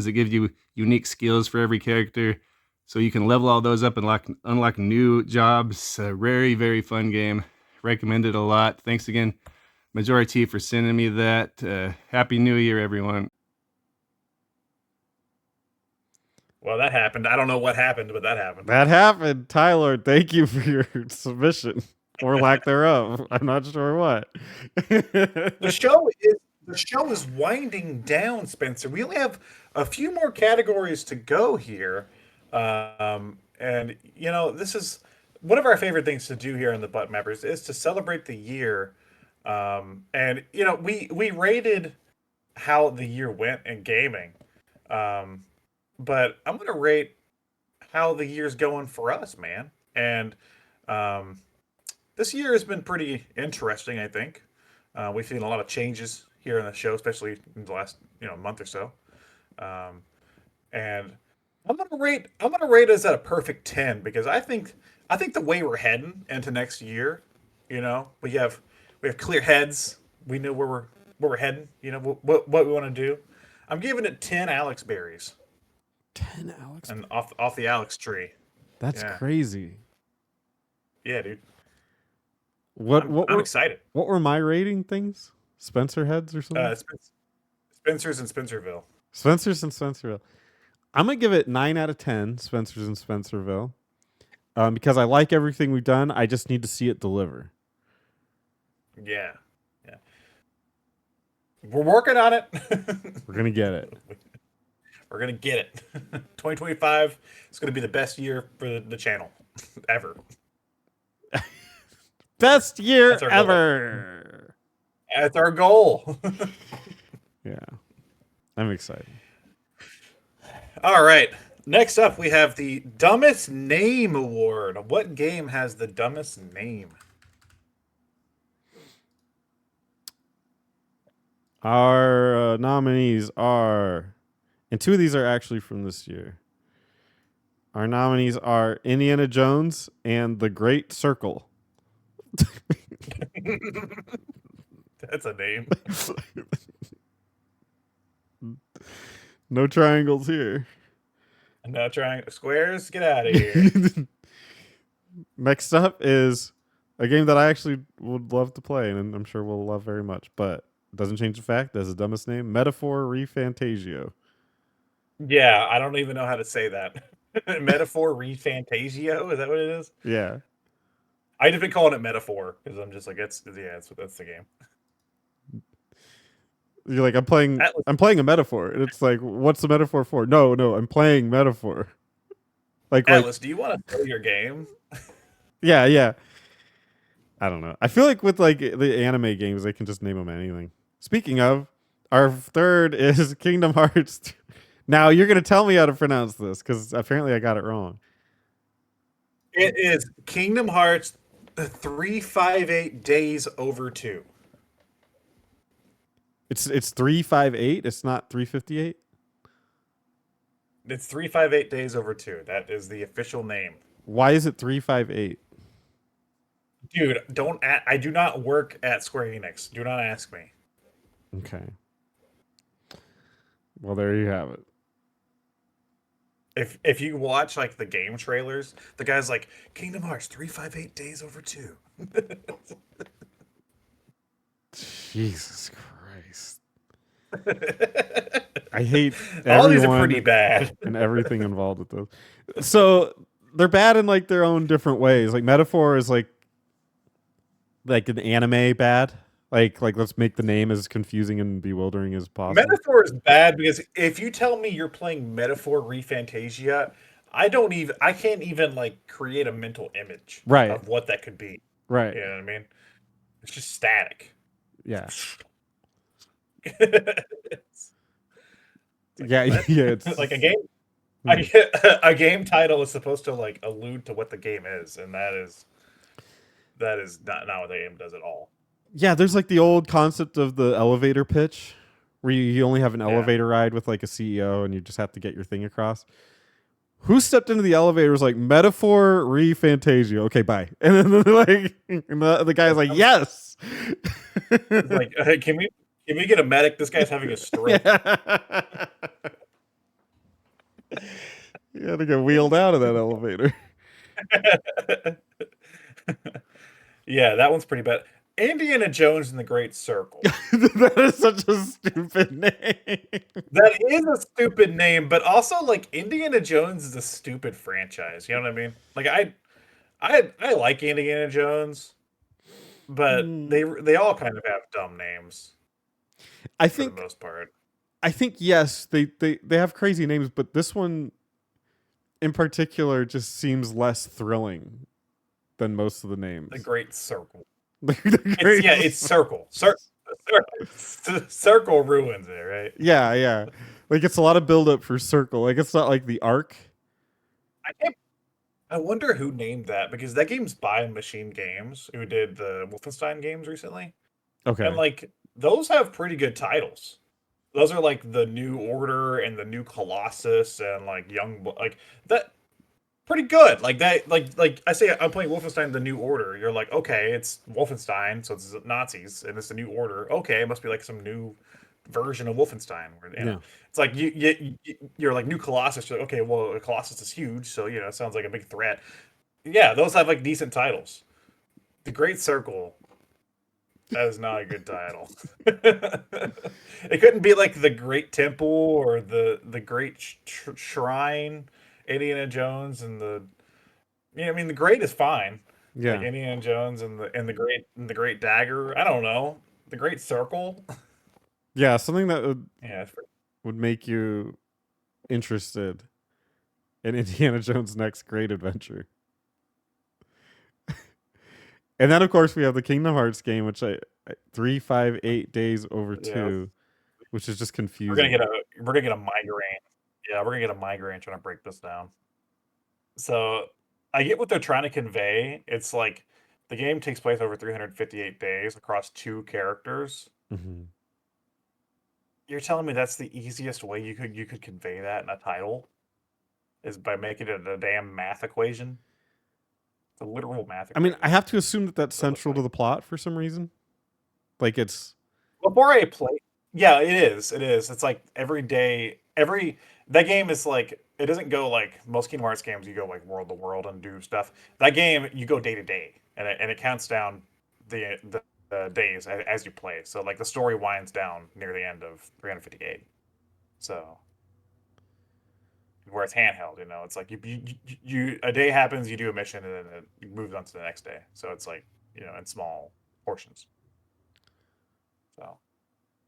that give you unique skills for every character, so you can level all those up and unlock new jobs. Very, very fun game. Recommend it a lot. Thanks again, Majora T, for sending me that. Happy New Year, everyone. Well, that happened. I don't know what happened, but that happened. That happened. Tyler, thank you for your submission or lack thereof. I'm not sure what. The show is winding down, Spencer. We only have a few more categories to go here. And this is one of our favorite things to do here in the Butt Mappers is to celebrate the year. And we rated how the year went in gaming. But I'm gonna rate how the year's going for us, man. And this year has been pretty interesting, I think. We've seen a lot of changes here in the show, especially in the last month or so. And I'm gonna rate us at a perfect 10 because I think the way we're heading into next year, we have clear heads. We know where we're heading. What we want to do. I'm giving it 10 Alex berries. 10 Alex. And off the Alex tree. That's Yeah. crazy. Yeah, dude. I'm excited. What were my rating things? Spencer heads or something? Spencer's in Spencerville. Spencer's in Spencerville. I'm gonna give it 9 out of 10. Spencer's in Spencerville, because I like everything we've done. I just need to see it deliver. Yeah. We're working on it. We're gonna get it. We're gonna get it. 2025 is gonna be the best year for the channel ever. Best year That's our ever. That's our goal. Yeah, I'm excited. All right. Next up, we have the Dumbest Name Award. What game has the dumbest name? Our nominees are, and 2 of these are actually from this year. Our nominees are Indiana Jones and The Great Circle. That's a name. No triangles here. No triangle squares. Get out of here. Next up is a game that I actually would love to play, and I'm sure we'll love very much, but it doesn't change the fact that's the dumbest name. Metaphor ReFantazio. Yeah, I don't even know how to say that. Metaphor ReFantazio? Is that what it is? Yeah. I've just been calling it Metaphor because I'm just like, that's the game. You're like, I'm playing a metaphor, and it's like, what's the metaphor for? No, I'm playing metaphor. Like Atlas, do you want to play your game? yeah. I don't know. I feel like with like the anime games, they can just name them anything. Speaking of, our third is Kingdom Hearts. Now you're gonna tell me how to pronounce this because apparently I got it wrong. It is Kingdom Hearts 358 Days Over 2. It's 358. It's not 358. It's 358 Days Over 2. That is the official name. Why is it 358? Dude, I do not work at Square Enix. Do not ask me. Okay. Well, there you have it. If you watch like the game trailers, the guy's like Kingdom Hearts 358 Days Over 2. Jesus Christ. I hate all these are everyone pretty bad. and everything involved with those. So they're bad in like their own different ways. Like Metaphor is like an anime bad. Like let's make the name as confusing and bewildering as possible. Metaphor is bad because if you tell me you're playing Metaphor ReFantasia, I can't even like create a mental image Right. of what that could be. Right. You know what I mean? It's just static. Yeah. It's like, Yeah. what? Yeah. It's like a game. A game title is supposed to like allude to what the game is, and that is not what the game does at all. Yeah, there's like the old concept of the elevator pitch where you only have an elevator ride with like a CEO and you just have to get your thing across. Who stepped into the elevator was like, Metaphor ReFantasia. Okay, bye. And then like and the guy's like, yes. It's like, can we get a medic? This guy's having a stroke. You had to get wheeled out of that elevator. Yeah, that one's pretty bad. Indiana Jones and the Great Circle. That is such a stupid name. That is a stupid name, but also like Indiana Jones is a stupid franchise. You know what I mean? Like I like Indiana Jones, but they all kind of have dumb names I for think the most part. I think yes, they have crazy names, but this one in particular just seems less thrilling than most of the names. The Great Circle. The It's Circle. Circle ruins it, right? Yeah. Like it's a lot of build up for Circle. Like it's not like the Arc. I wonder who named that because that game's by Machine Games, who did the Wolfenstein games recently. Okay. And like those have pretty good titles. Those are like the New Order and the New Colossus and like like that pretty good. Like that like I say I'm playing Wolfenstein the New Order. You're like, okay, it's Wolfenstein, so it's Nazis and it's the New Order. Okay, it must be like some new version of Wolfenstein. Where, it's like you're like New Colossus. You're like, okay, well, Colossus is huge, so it sounds like a big threat. Yeah, those have like decent titles. The Great Circle. That is not a good title. It couldn't be like the Great Temple or the Great Shrine, Indiana Jones and the. I mean the Great is fine. Yeah. Like Indiana Jones and the Great Dagger. I don't know. The Great Circle. Yeah, something that would make you interested in Indiana Jones' next great adventure. And then, of course, we have the Kingdom Hearts game, which 358 Days Over 2, which is just confusing. We're gonna get a migraine. Yeah, we're gonna get a migraine trying to break this down. So I get what they're trying to convey. It's like the game takes place over 358 days across 2 characters. Mm-hmm. You're telling me that's the easiest way you could convey that in a title? Is by making it a damn math equation? It's a literal math equation. I mean, I have to assume that that's central to the plot for some reason. Like it's... Before I play... Yeah, it is. It is. It's like every day... That game is like... It doesn't go like... Most Kingdom Hearts games, you go like world to world and do stuff. That game, you go day to day. And it counts down the days as you play. So like the story winds down near the end of 358. So... Where it's handheld, it's like you a day happens, you do a mission, and then it moves on to the next day. So it's like in small portions. So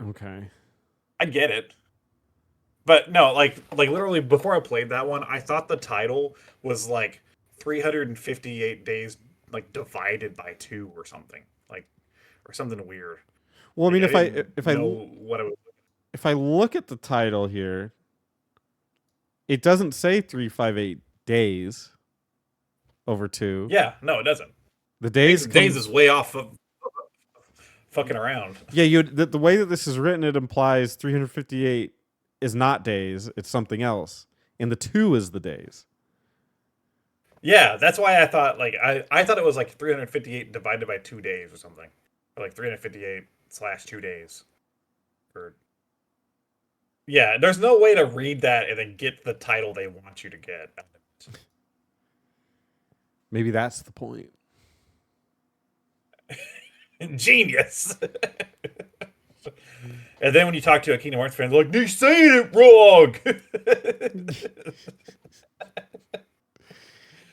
okay, I get it. But no, like literally before I played that one, I thought the title was like 358 days like divided by 2 or something. Like or something weird. Well, I mean, Like, I if I didn't if I know what it was. if I look at the title here, it doesn't say 358 days over 2. Yeah, no, it doesn't. The days Days come- is way off of fucking around. Yeah, the way that this is written, it implies 358 is not days; it's something else, and the 2 is the days. Yeah, that's why I thought like I thought it was like 358 divided by 2 days or something. Or like 358/2 days. Or yeah, there's no way to read that and then get the title they want you to get. Maybe that's the point. Genius. And then when you talk to a Kingdom Hearts fan, they're like, "They're saying it wrong."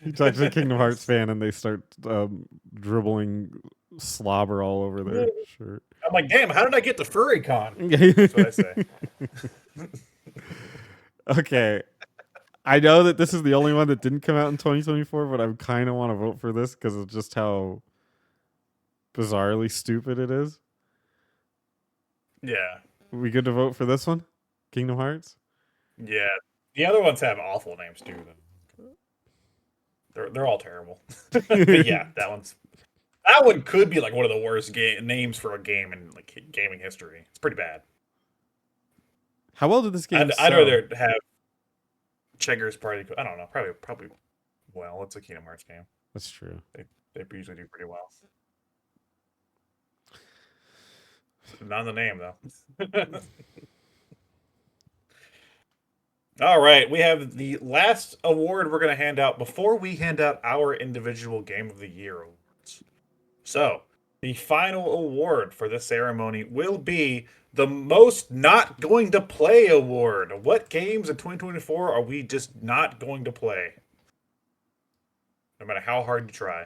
You talk to a Kingdom Hearts fan, and they start dribbling slobber all over their shirt. I'm like, "Damn, how did I get to FurryCon?" That's what I say. Okay. I know that this is the only one that didn't come out in 2024, but I kind of want to vote for this because of just how bizarrely stupid it is. Yeah, We good to vote for this one? Kingdom Hearts? yeah. The other ones have awful names too. They're all terrible. But yeah, that one could be like one of the worst names for a game in like gaming history. It's pretty bad. How well did this game I'd sell? rather have Cheggers Party. I don't know. Probably. Well, it's a Kingdom Hearts game. That's true. They usually do pretty well. Not in the name though. All right, we have the last award we're going to hand out before we hand out our individual Game of the Year awards. So, the final award for this ceremony will be the Most Not Going to Play award. What games in 2024 are we just not going to play? No matter how hard you try.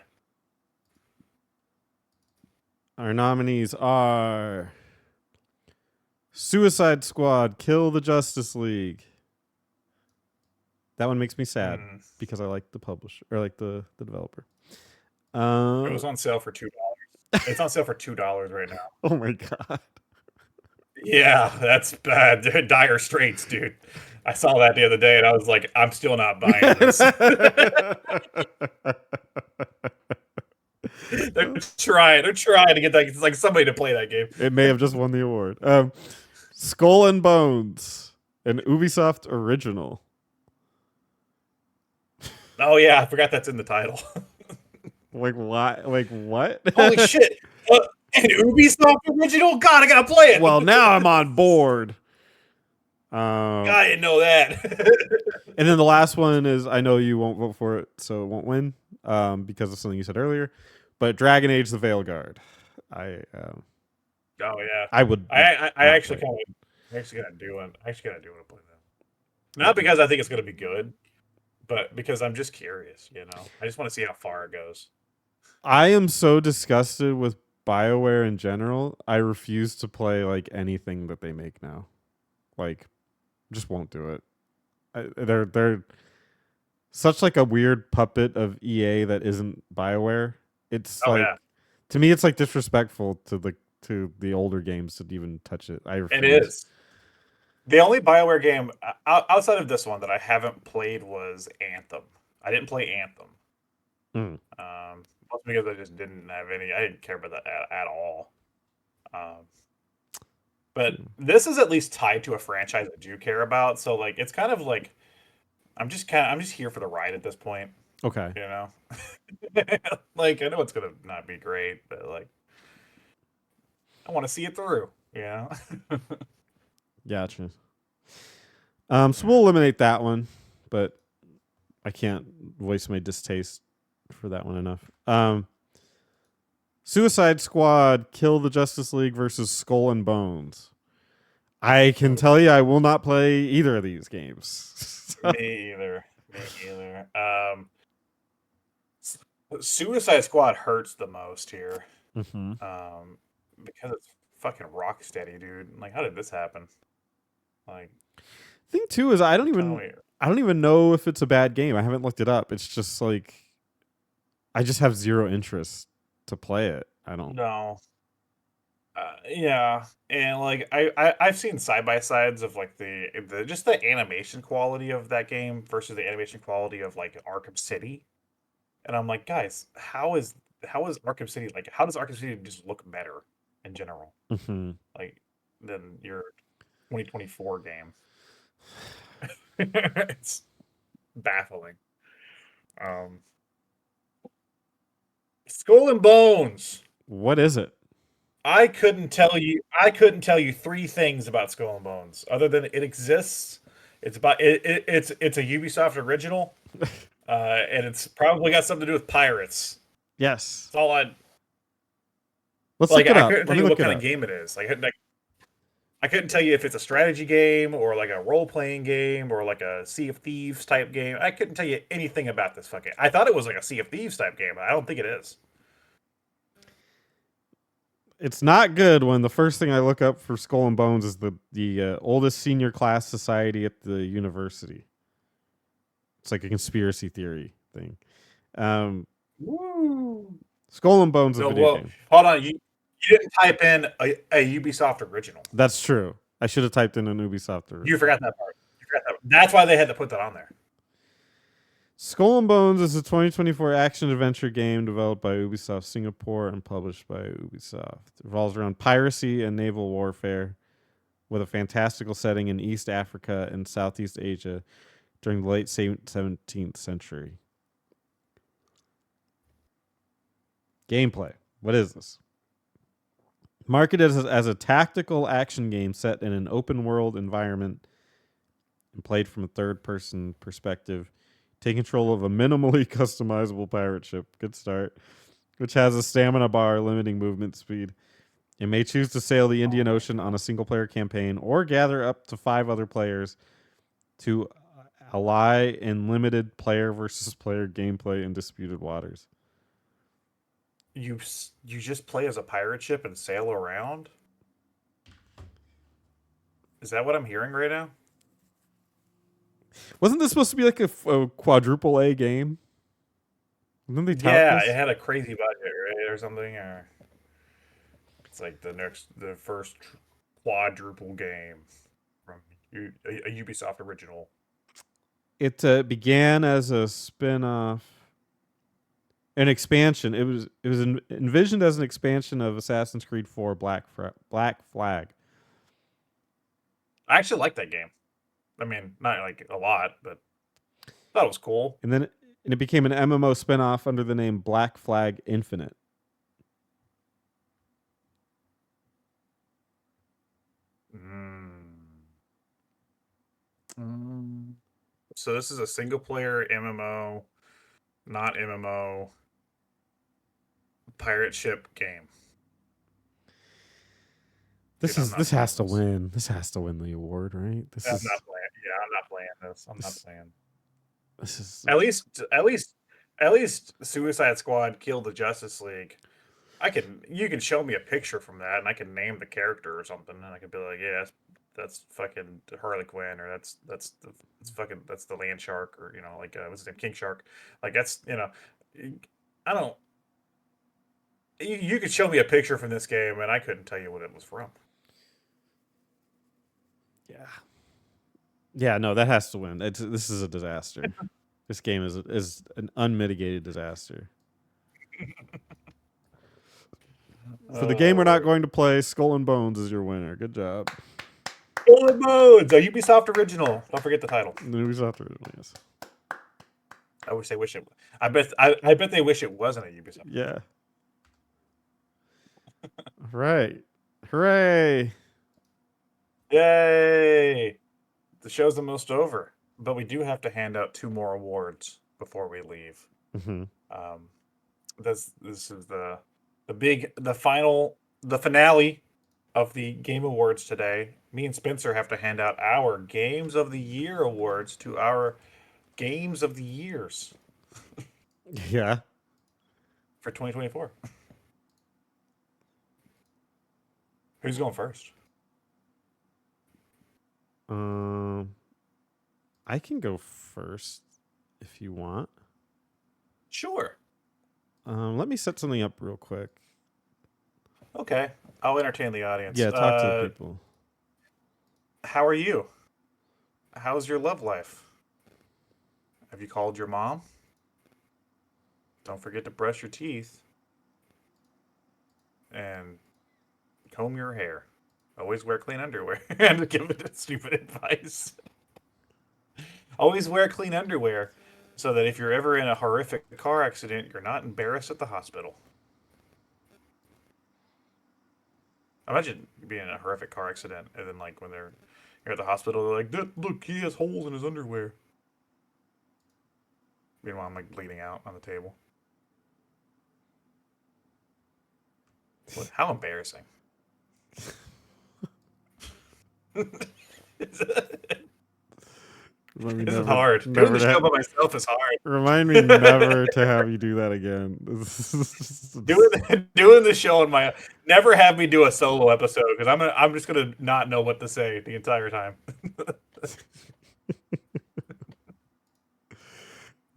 Our nominees are Suicide Squad, Kill the Justice League. That one makes me sad because I like the publisher or like the developer. It was on sale for $2. It's on sale for $2 right now. Oh my god. Yeah, that's bad. They're dire straits, dude. I saw that the other day and I was like, I'm still not buying this. They're trying to get that like somebody to play that game. It may have just won the award. Skull and Bones, an Ubisoft original. Oh yeah, I forgot that's in the title. Like what? Like what? Holy shit! An Ubisoft original? God, I gotta play it. Well, now I'm on board. I didn't know that. And then the last one is I know you won't vote for it, so it won't win because of something you said earlier. But Dragon Age: The Veilguard. Oh yeah, I would. I not actually play it. actually gonna do it. Actually gonna do it. Play that. Not because I think it's gonna be good, but because I'm just curious. You know, I just want to see how far it goes. I am so disgusted with BioWare in general. I refuse to play like anything that they make now. Like, just won't do it. They're such like a weird puppet of EA that isn't BioWare. It's Oh, like yeah. to me, it's like disrespectful to the older games to even touch it. I refuse. It is. The only BioWare game outside of this one that I haven't played was Anthem. I didn't play Anthem. Mostly because I just didn't have any. I didn't care about that at all. But this is at least tied to a franchise I do care about. So like, it's kind of like I'm just here for the ride at this point. Okay. You know, like I know it's gonna not be great, but like I want to see it through. You know. Gotcha. So we'll eliminate that one, but I can't voice my distaste for that one enough. Suicide Squad, Kill the Justice League versus Skull and Bones. I can tell you I will not play either of these games. Me either. Suicide Squad hurts the most here. Mm-hmm. Because it's fucking Rocksteady, dude. Like, how did this happen? Like, Thing too is I don't tell even know if it's a bad game. I haven't looked it up. It's just like I just have zero interest to play it. I don't. no. Yeah, and like I've seen side by sides of like the just the animation quality of that game versus the animation quality of like Arkham City, and I'm like, guys, how is Arkham City like? How does Arkham City just look better in general, Mhm. like than your 2024 game? It's baffling. Um, Skull and Bones. What is it? I couldn't tell you. I couldn't tell you three things about Skull and Bones other than it exists. It's a Ubisoft original, and it's probably got something to do with pirates. Yes. That's all I Let's like. look it I up. couldn't Let tell me you what look it kind of up. game it is. I couldn't tell you if it's a strategy game or like a role playing game or like a Sea of Thieves type game. I couldn't tell you anything about this fucking. I thought it was like a Sea of Thieves type game, but I don't think it is. It's not good when the first thing I look up for Skull and Bones is the oldest senior class society at the university. It's like a conspiracy theory thing. Woo! Skull and Bones is a No, video well, game. hold on. You didn't type in a Ubisoft original. That's true. I should have typed in an Ubisoft. You forgot that part. You forgot that. That's why they had to put that on there. Skull and Bones is a 2024 action adventure game developed by Ubisoft Singapore and published by Ubisoft. It revolves around piracy and naval warfare with a fantastical setting in East Africa and Southeast Asia during the late 17th century. Gameplay. What is this? Marketed as a tactical action game set in an open world environment and played from a third person perspective. Take control of a minimally customizable pirate ship. Good start. Which has a stamina bar limiting movement speed. It may choose to sail the Indian Ocean on a single player campaign or gather up to 5 other players to ally in limited player versus player gameplay in disputed waters. You just play as a pirate ship and sail around? Is that what I'm hearing right now? Wasn't this supposed to be like a quadruple A game? Didn't they tout Yeah, this? it had a crazy budget, right, or something. Or it's like the first quadruple game from a Ubisoft original. It began as a spin-off, an expansion. It was envisioned as an expansion of Assassin's Creed 4 Black Flag. I actually like that game. I mean, not like a lot, but thought it was cool. And it became an MMO spin-off under the name Black Flag Infinite. So this is a single player MMO, not MMO, pirate ship game. This Dude, I'm is not this playing has to this. win. This has to win the award, right? This I'm is not playing. Yeah, I'm not playing this. I'm not this- playing. this is At least Suicide Squad killed the Justice League. You can show me a picture from that, and I can name the character or something, and I can be like, yeah, that's fucking Harley Quinn, or that's the Land Shark, or like what's his name, King Shark. Like that's I don't. You could show me a picture from this game, and I couldn't tell you what it was from. yeah. No, that has to win. This is a disaster. This game is an unmitigated disaster. For the game we're not going to play, Skull and Bones is your winner. Good job. Skull Modes, a Ubisoft original. Don't forget the title. The Ubisoft original, yes. Wish it. I bet they wish it wasn't a Ubisoft. Yeah. Right. Hooray. Yay! The show's almost over, but we do have to hand out 2 more awards before we leave. Mm-hmm. This is the finale of the Game Awards today. Me and Spencer have to hand out our Games of the Year awards to our Games of the Years Yeah. for 2024. Who's going first? I can go first if you want. Sure. Let me set something up real quick. Okay. I'll entertain the audience. Yeah, talk to the people. How are you? How's your love life? Have you called your mom? Don't forget to brush your teeth. And comb your hair. Always wear clean underwear. And give it stupid advice. Always wear clean underwear so that if you're ever in a horrific car accident, you're not embarrassed at the hospital. Imagine being in a horrific car accident and then, like, when you're at the hospital, they're like, look, he has holes in his underwear. Meanwhile, I'm, like, bleeding out on the table. How embarrassing. This is hard. Doing the show by myself is hard. Remind me never to have you do that again. Doing the show on my never have me do a solo episode because I'm just gonna not know what to say the entire time.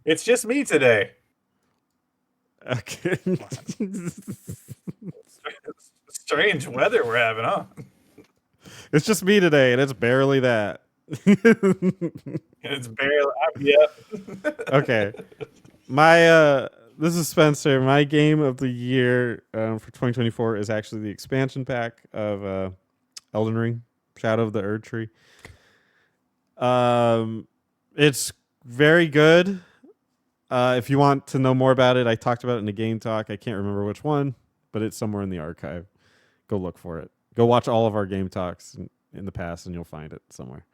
It's just me today. Okay. Strange weather we're having, huh? It's just me today, and it's barely that. It's barely, yeah. Okay. This is Spencer. My game of the year for 2024 is actually the expansion pack of Elden Ring, Shadow of the Erd Tree. It's very good. If you want to know more about it, I talked about it in a game talk. I can't remember which one, but it's somewhere in the archive. Go look for it. Go watch all of our game talks in the past, and you'll find it somewhere.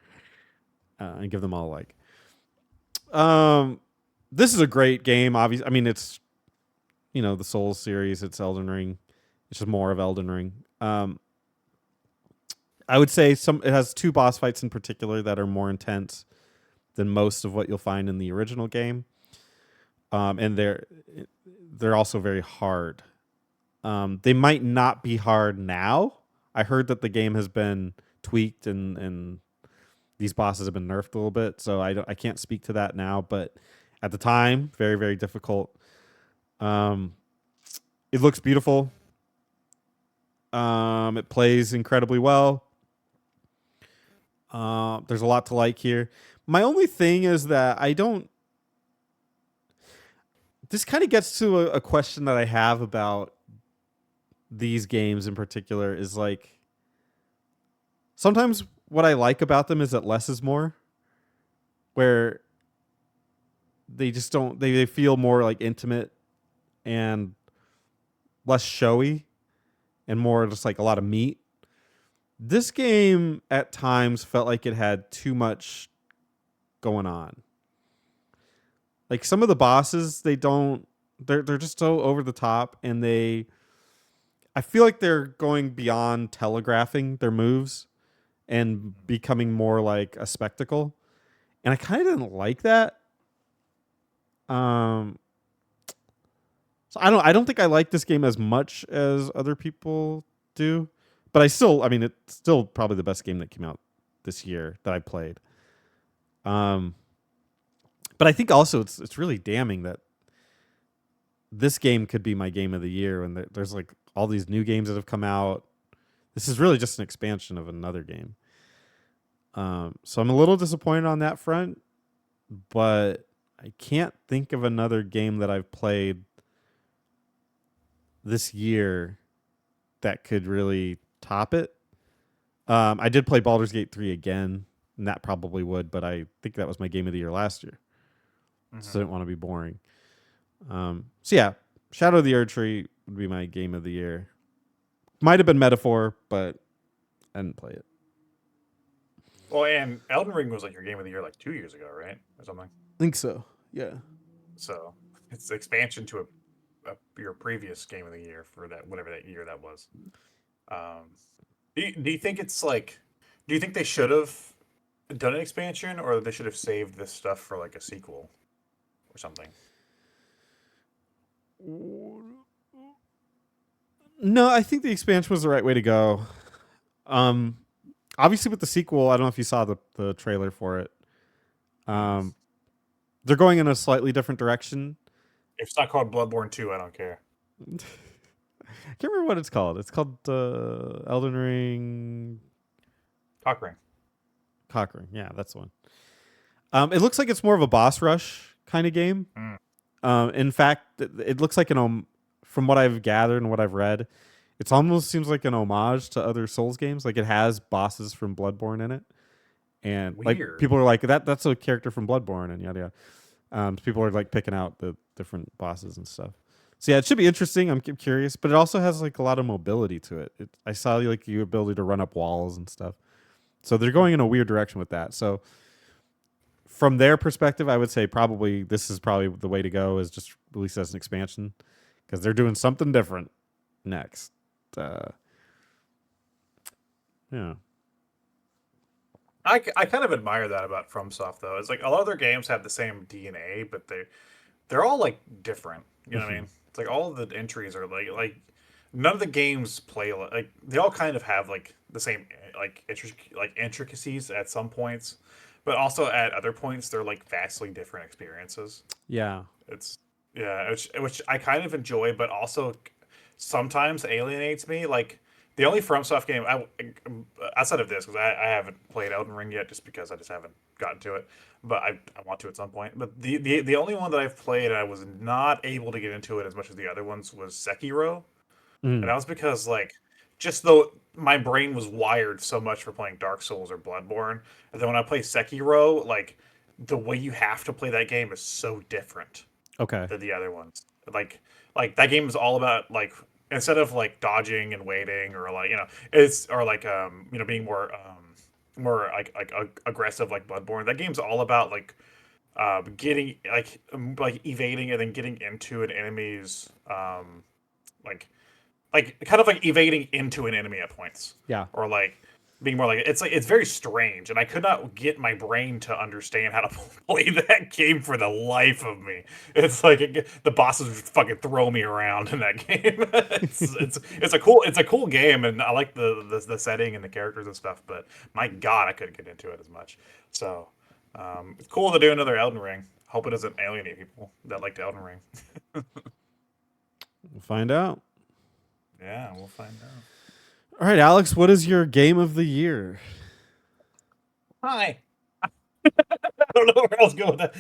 And give them all a like. This is a great game. Obviously, I mean, it's the Souls series. It's Elden Ring. It's just more of Elden Ring. I would say it has two boss fights in particular that are more intense than most of what you'll find in the original game. And they're also very hard. They might not be hard now. I heard that the game has been tweaked and these bosses have been nerfed a little bit, so I can't speak to that now. But at the time, very, very difficult. It looks beautiful. It plays incredibly well. There's a lot to like here. My only thing is that this kind of gets to a question that I have about these games in particular is like, sometimes what I like about them is that less is more, where they just don't, they feel more like intimate and less showy and more just like a lot of meat. This game at times felt like it had too much going on. Like some of the bosses, they're just so over the top, and I feel like they're going beyond telegraphing their moves and becoming more like a spectacle. And I kind of didn't like that. So I don't think I like this game as much as other people do, but it's still probably the best game that came out this year that I played. But I think also it's really damning that this game could be my game of the year when there's like all these new games that have come out. This is really just an expansion of another game. So I'm a little disappointed on that front, but I can't think of another game that I've played this year that could really top it. I did play Baldur's Gate 3 again, and that probably would, but I think that was my game of the year last year. Mm-hmm. So I didn't want to be boring. So yeah, Shadow of the Erd Tree would be my game of the year. Might have been Metaphor, but I didn't play it. Well, and Elden Ring was like your game of the year like 2 years ago, right? Or something. I think so. Yeah. So it's the expansion to your previous game of the year for that, whatever that year that was. Do you think it's like? Do you think they should have done an expansion, or they should have saved this stuff for like a sequel or something? No, I think the expansion was the right way to go. obviously with the sequel, I don't know if you saw the trailer for it. They're going in a slightly different direction. If it's not called Bloodborne 2, I don't care. I can't remember what it's called. It's called Elden Ring Cock Cockring. Yeah, that's the one. It looks like it's more of a boss rush kind of game. In fact, it looks like from what I've gathered and what I've read, it almost seems like an homage to other Souls games. Like it has bosses from Bloodborne in it, and like Weird. people are like that's a character from Bloodborne and yada yada. People are like picking out the different bosses and stuff. So yeah, it should be interesting. I'm curious, but it also has like a lot of mobility to it. I saw like the ability to run up walls and stuff. So they're going in a weird direction with that. So from their perspective, I would say probably this is probably the way to go is just release as an expansion because they're doing something different next. Yeah. I kind of admire that about FromSoft though. It's like a lot of their games have the same DNA, but they're all like different. You know what I mean? It's like all of the entries are like none of the games play like they all kind of have like the same like intricacies at some points, but also at other points they're like vastly different experiences. Yeah. It's yeah, which I kind of enjoy, but also sometimes alienates me. Like the only FromSoft game outside of this, because I haven't played Elden Ring yet, just because I just haven't gotten to it, but I want to at some point. But the only one that I've played and I was not able to get into it as much as the other ones was Sekiro, and that was because like just though my brain was wired so much for playing Dark Souls or Bloodborne, and then when I play Sekiro, like the way you have to play that game is so different Okay. than the other ones. Like that game is all about like instead of like dodging and waiting or like it's or like being more like aggressive like Bloodborne. That game's all about like getting like evading and then getting into an enemy's like kind of like evading into an enemy at points. Yeah. Or like being more like it's very strange, and I could not get my brain to understand how to play that game for the life of me. It's like the bosses fucking throw me around in that game. it's a cool game, and I like the setting and the characters and stuff. But my God, I couldn't get into it as much. So it's cool to do another Elden Ring. Hope it doesn't alienate people that liked Elden Ring. We'll find out. Yeah, we'll find out. All right, Alex, what is your game of the year? Hi. I don't know where else to go with that.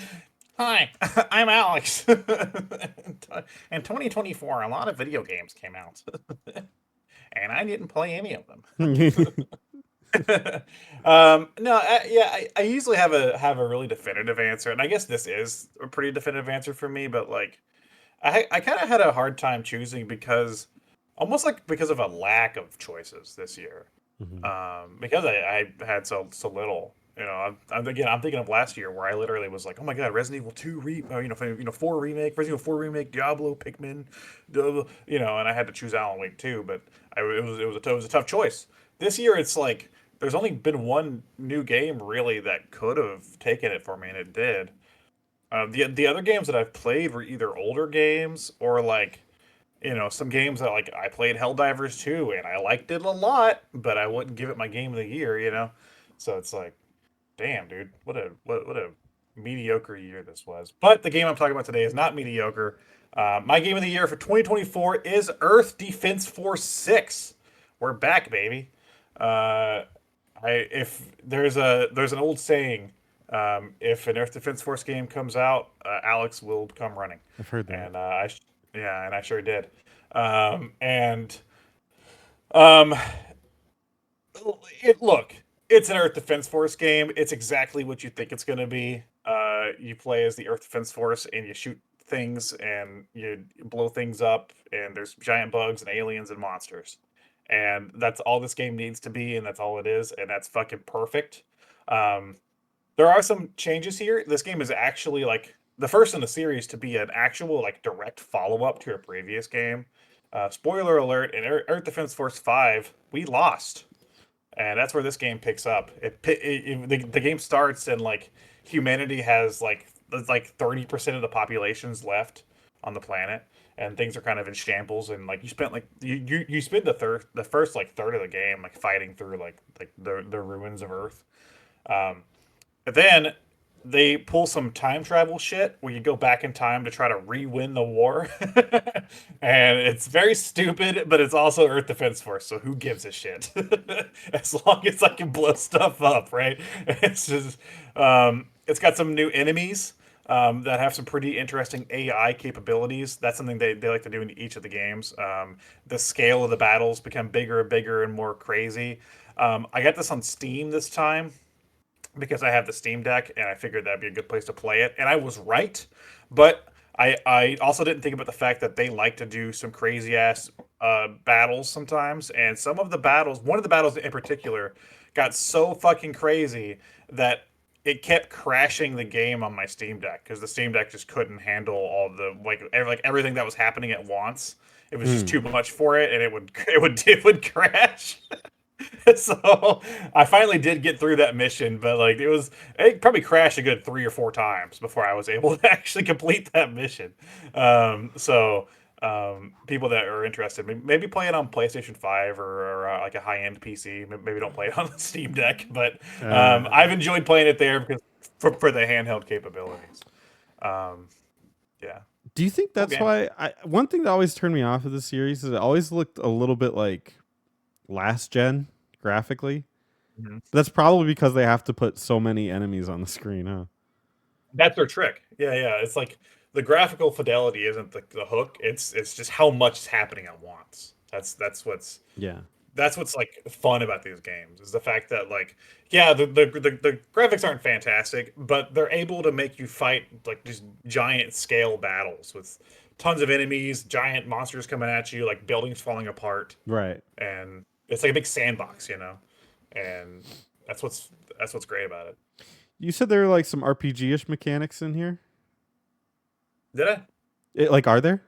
Hi, I'm Alex. In 2024, a lot of video games came out, and I didn't play any of them. No, I usually have a really definitive answer, and I guess this is a pretty definitive answer for me. But like, I kind of had a hard time choosing because because of a lack of choices this year. Because I had so little. I'm thinking of last year where I literally was like, oh my god, Resident Evil 2 4 remake, Resident Evil 4 remake, Diablo, Pikmin, and I had to choose Alan Wake 2, but it was a tough choice. This year it's like there's only been one new game really that could have taken it for me, and it did. The other games that I've played were either older games or like some games that like I played Helldivers 2 and I liked it a lot, but I wouldn't give it my game of the year. So it's like, damn, dude, what a mediocre year this was. But the game I'm talking about today is not mediocre. My game of the year for 2024 is Earth Defense Force 6. We're back, baby. If there's an old saying, if an Earth Defense Force game comes out, Alex will come running. I've heard that. And I sure did. It's an Earth Defense Force game. It's exactly what you think it's going to be. You play as the Earth Defense Force and you shoot things and you blow things up, and there's giant bugs and aliens and monsters. And that's all this game needs to be, and that's all it is, and that's fucking perfect. There are some changes here. This game is actually like the first in the series to be an actual like direct follow-up to a previous game. Spoiler alert, in Earth Defense Force 5, we lost. And that's where this game picks up. The game starts and like humanity has like 30% of the populations left on the planet, and things are kind of in shambles. And like you spent like you spend the first like third of the game like fighting through like the ruins of Earth. But then they pull some time travel shit where you go back in time to try to re-win the war. And it's very stupid, but it's also Earth Defense Force, so who gives a shit? As long as I can blow stuff up, right? It's just it's got some new enemies that have some pretty interesting AI capabilities. That's something they like to do in each of the games. The scale of the battles become bigger and bigger and more crazy. I got this on Steam this time because I have the Steam Deck and I figured that'd be a good place to play it. And I was right, but I also didn't think about the fact that they like to do some crazy ass battles sometimes. And some of the battles, one of the battles in particular, got so fucking crazy that it kept crashing the game on my Steam Deck because the Steam Deck just couldn't handle all the like everything that was happening at once. It was just too much for it, and it would crash. So I finally did get through that mission, but like it probably crashed a good 3 or 4 times before I was able to actually complete that mission. People that are interested, maybe play it on PlayStation 5 or like a high-end PC. Maybe don't play it on the Steam Deck, but I've enjoyed playing it there because for the handheld capabilities. Yeah. Do you think that's why? One thing that always turned me off of the series is it always looked a little bit like last gen graphically. Mhm. But that's probably because they have to put so many enemies on the screen, huh? That's their trick. Yeah, yeah. It's like the graphical fidelity isn't the hook. It's just how much is happening at once. That's what's like fun about these games is the fact that like the graphics aren't fantastic, but they're able to make you fight like just giant scale battles with tons of enemies, giant monsters coming at you, like buildings falling apart, Right. and it's like a big sandbox, and that's what's great about it. You said there were like some RPG-ish mechanics in here. Did I? Are there?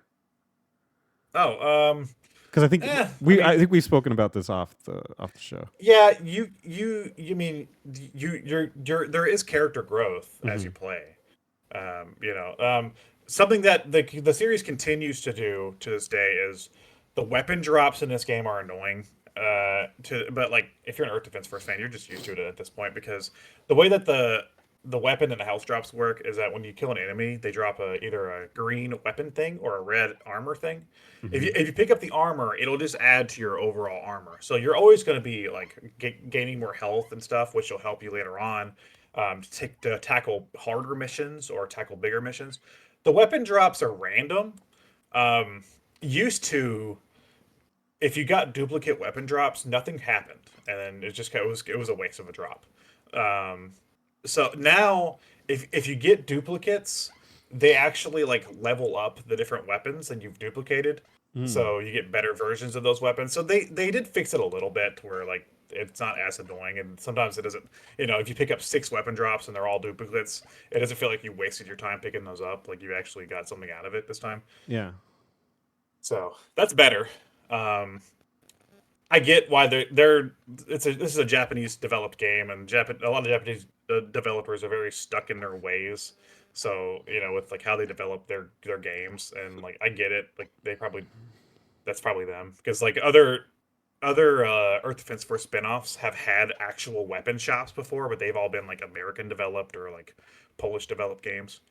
Oh, Because I think I think we've spoken about this off the show. yeah, you mean there is character growth as you play. Something that the series continues to do to this day is the weapon drops in this game are annoying. But like if you're an Earth Defense Force fan, you're just used to it at this point because the way that the weapon and the health drops work is that when you kill an enemy, they drop either a green weapon thing or a red armor thing. If you pick up the armor, it'll just add to your overall armor. So you're always going to be like gaining more health and stuff, which will help you later on to tackle harder missions or tackle bigger missions. The weapon drops are random. Used to, if you got duplicate weapon drops, nothing happened, and then it was a waste of a drop. So now, if you get duplicates, they actually like level up the different weapons that you've duplicated. So you get better versions of those weapons. So they did fix it a little bit to where like it's not as annoying, and sometimes it doesn't. If you pick up 6 weapon drops and they're all duplicates, it doesn't feel like you wasted your time picking those up. Like you actually got something out of it this time. Yeah. So that's better. I get why this is a Japanese developed game, and a lot of Japanese developers are very stuck in their ways. So with like how they develop their games, and like I get it. Like that's probably them because like other Earth Defense Force spinoffs have had actual weapon shops before, but they've all been like American developed or like Polish developed games.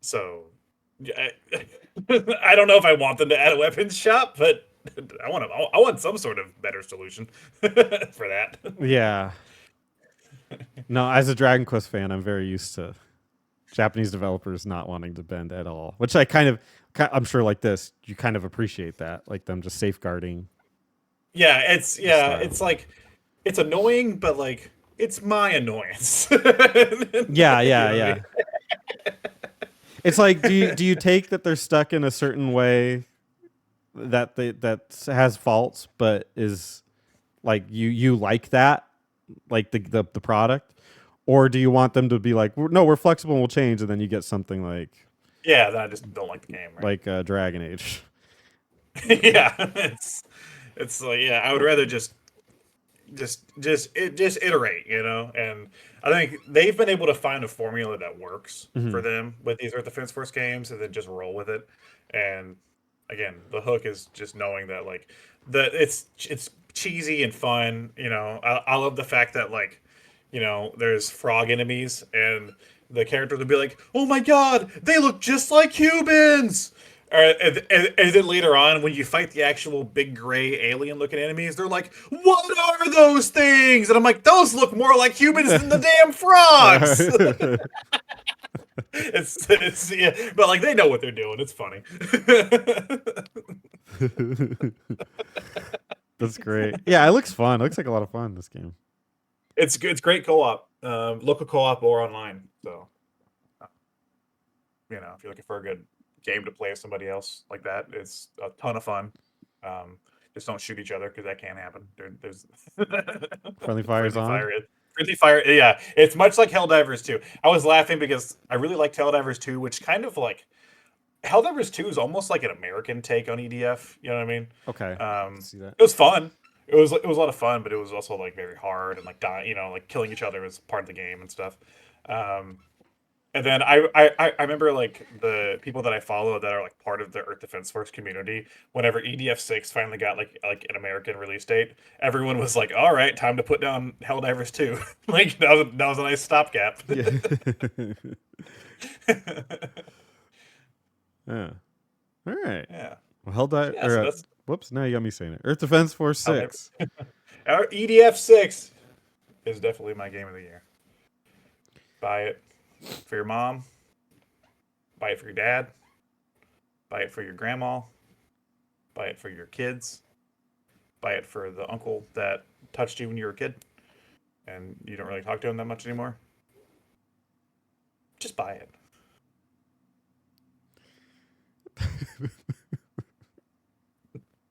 So yeah, I don't know if I want them to add a weapons shop, but I want some sort of better solution for that. Yeah. No, as a Dragon Quest fan, I'm very used to Japanese developers not wanting to bend at all, which I'm sure like this, you kind of appreciate that, like them just safeguarding. Yeah, it's like it's annoying, but like it's my annoyance. Yeah. It's like, do you take that they're stuck in a certain way that has faults, but is like you like that, like the product, or do you want them to be like, no, we're flexible and we'll change, and then you get something like then I just don't like the game, right? like Dragon Age. Yeah, it's like I would rather just just iterate, you know. And I think they've been able to find a formula that works for them with these Earth Defense Force games, and then just roll with it. And again, the hook is just knowing that like it's cheesy and fun. You know, I love the fact that like, you know, there's frog enemies and the character will be like, "Oh my god, they look just like humans." And then later on, when you fight the actual big gray alien-looking enemies, they're like, "What are those things?" And I'm like, "Those look more like humans than the damn frogs." It's yeah, but like they know what they're doing. It's funny. That's great. Yeah, it looks fun. It looks like a lot of fun, this game. It's good. It's great co-op, local co-op or online. So, you know, if you're looking for a good game to play with somebody else like that, it's a ton of fun. Just don't shoot each other because that can't happen. There's Friendly fire's on. Friendly fire. Yeah, it's much like Helldivers 2. I was laughing because I really liked Helldivers 2, which kind of like Helldivers 2 is almost like an American take on EDF. You know what I mean? Okay. I can see that. It was fun. It was a lot of fun, but it was also like very hard and like dying. You know, like killing each other was part of the game and stuff. And then I remember like the people that I follow that are like part of the Earth Defense Force community. Whenever EDF 6 finally got like an American release date, everyone was like, "All right, time to put down Helldivers 2." Like that was a nice stopgap. Yeah. Yeah. All right. Yeah. Well, Helldive. Yeah, so that's Whoops! Now you got me saying it. Earth Defense Force 6. Our EDF 6 is definitely my game of the year. Buy it for your mom. Buy it for your dad. Buy it for your grandma. Buy it for your kids. Buy it for the uncle that touched you when you were a kid and you don't really talk to him that much anymore. Just buy it.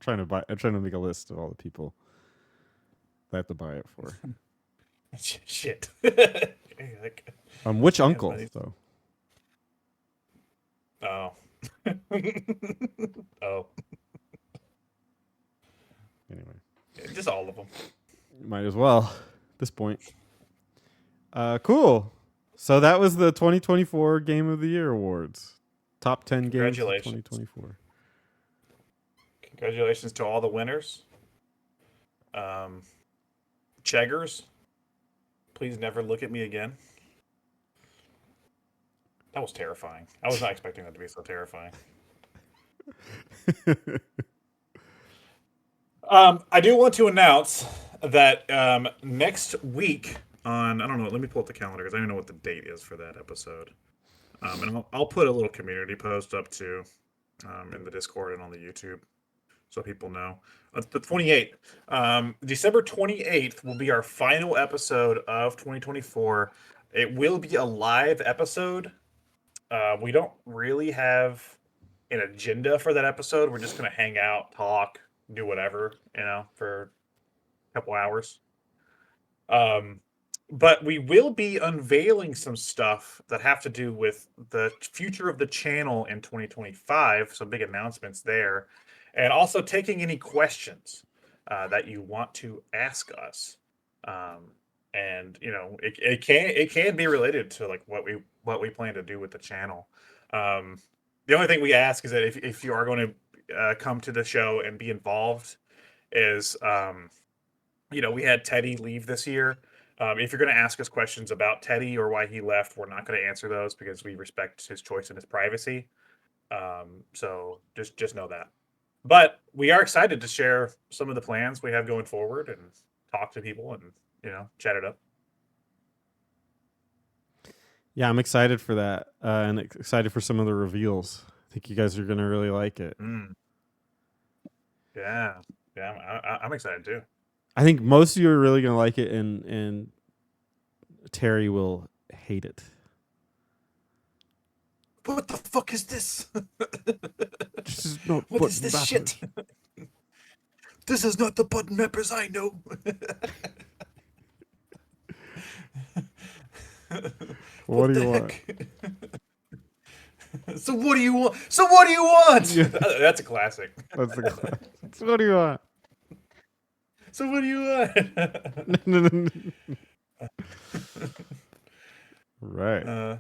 I'm trying to make a list of all the people that I have to buy it for. Shit. Which uncle though? Oh. Oh. Anyway, just all of them. Might as well at this point. Cool. So that was the 2024 Game of the Year awards. Top 10 games of 2024. Congratulations to all the winners. Cheggers, please never look at me again. That was terrifying. I was not expecting that to be so terrifying. I do want to announce that next week I don't know, let me pull up the calendar because I don't know what the date is for that episode. And I'll put a little community post up too in the Discord and on the YouTube so people know. The 28th. December 28th will be our final episode of 2024. It will be a live episode. We don't really have an agenda for that episode. We're just going to hang out, talk, do whatever, you know, for a couple hours. But we will be unveiling some stuff that have to do with the future of the channel in 2025. Some big announcements there. And also taking any questions that you want to ask us. And you know, it can be related to like what we plan to do with the channel. The only thing we ask is that if you are going to come to the show and be involved, is you know, we had Teddy leave this year. If you're going to ask us questions about Teddy or why he left, we're not going to answer those because we respect his choice and his privacy. So just know that. But we are excited to share some of the plans we have going forward and talk to people and, you know, chat it up. Yeah, I'm excited for that and excited for some of the reveals. I think you guys are going to really like it. Yeah, I'm excited too. I think most of you are really going to like it, and Terry will hate it. What the fuck is this? This is not what is this shit? This is not the button mappers I know. What do you want? So what do you want? So what do you want? Yeah. That's a classic. That's the class. So what do you want? So what do you want? Right.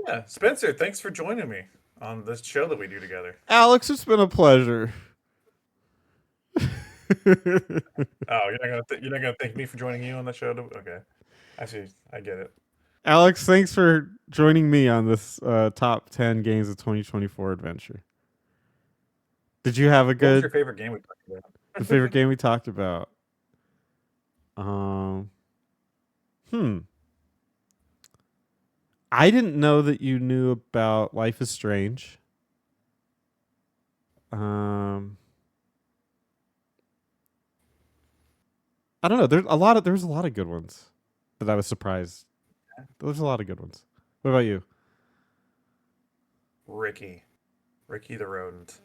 Yeah, Spencer, thanks for joining me on this show that we do together. Alex, it's been a pleasure. Oh, you're not gonna thank me for joining you on the show. Okay, I see. I get it. Alex, thanks for joining me on this top 10 games of 2024 adventure. Did you have a What was your good favorite game we talked about? the favorite game we talked about? I didn't know that you knew about Life is Strange. I don't know. There's a lot of good ones that I was surprised. There's a lot of good ones. What about you? Ricky the rodent.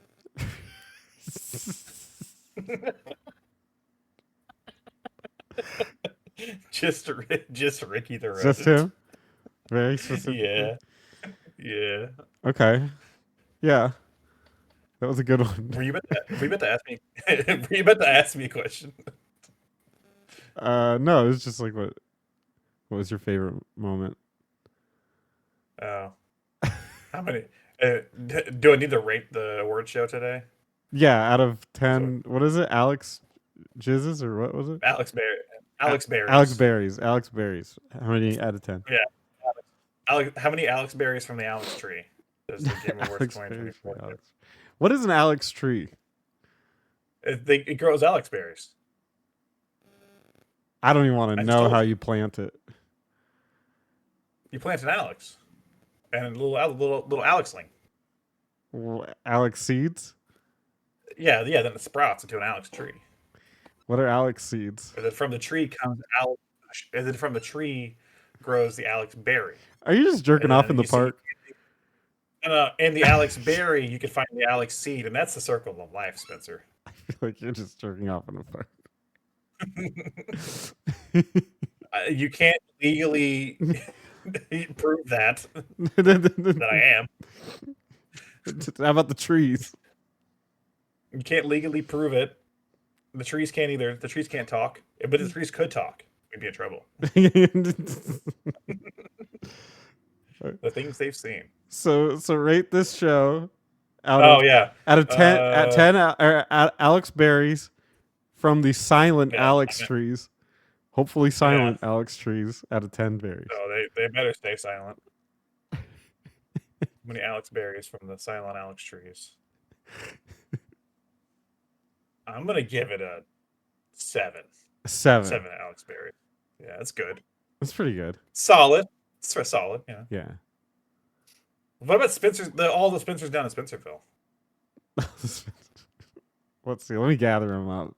just Ricky the rodent. Just him? Very specific. Yeah. Okay. Yeah. That was a good one. Were you about to ask me? Were you about to ask me a question? No, it was just like what was your favorite moment? Oh, how many? Do I need to rate the award show today? Yeah, out of 10, what is it? Alex Jizzes or what was it? Alex Berries. Alex Berries. How many out of 10? Yeah. How many Alex Berries from the Alex tree does the Game Awards Alex Berries 2024 for get? Alex. What is an Alex tree? It grows Alex berries. I don't even want I to just know told how you. you plant it. You plant an Alex, and a little Alexling. Alex seeds? Yeah. Then it sprouts into an Alex tree. What are Alex seeds? And then from the tree comes Alex, and then from the tree grows the Alex berry. Are you just jerking And off then in the you see- park? And the Alex berry, you can find the Alex seed, and that's the circle of life, Spencer. I feel like you're just jerking off in the park. You can't legally prove that I am. How about the trees? You can't legally prove it. The trees can't either. The trees can't talk, but the trees could talk. We'd be in trouble. The things they've seen. So rate this show out Oh of yeah. out of 10 at 10 Alex berries from the silent Yeah, Alex yeah. trees. Hopefully silent Alex trees out of 10 berries. So they better stay silent. How many Alex berries from the silent Alex trees? I'm gonna give it a 7. 7. 7 Alex berries. Yeah, that's good. That's pretty good. Solid. It's for solid. Yeah. Yeah. What about Spencer's? All the Spencers down in Spencerville. Let's see. Let me gather them up.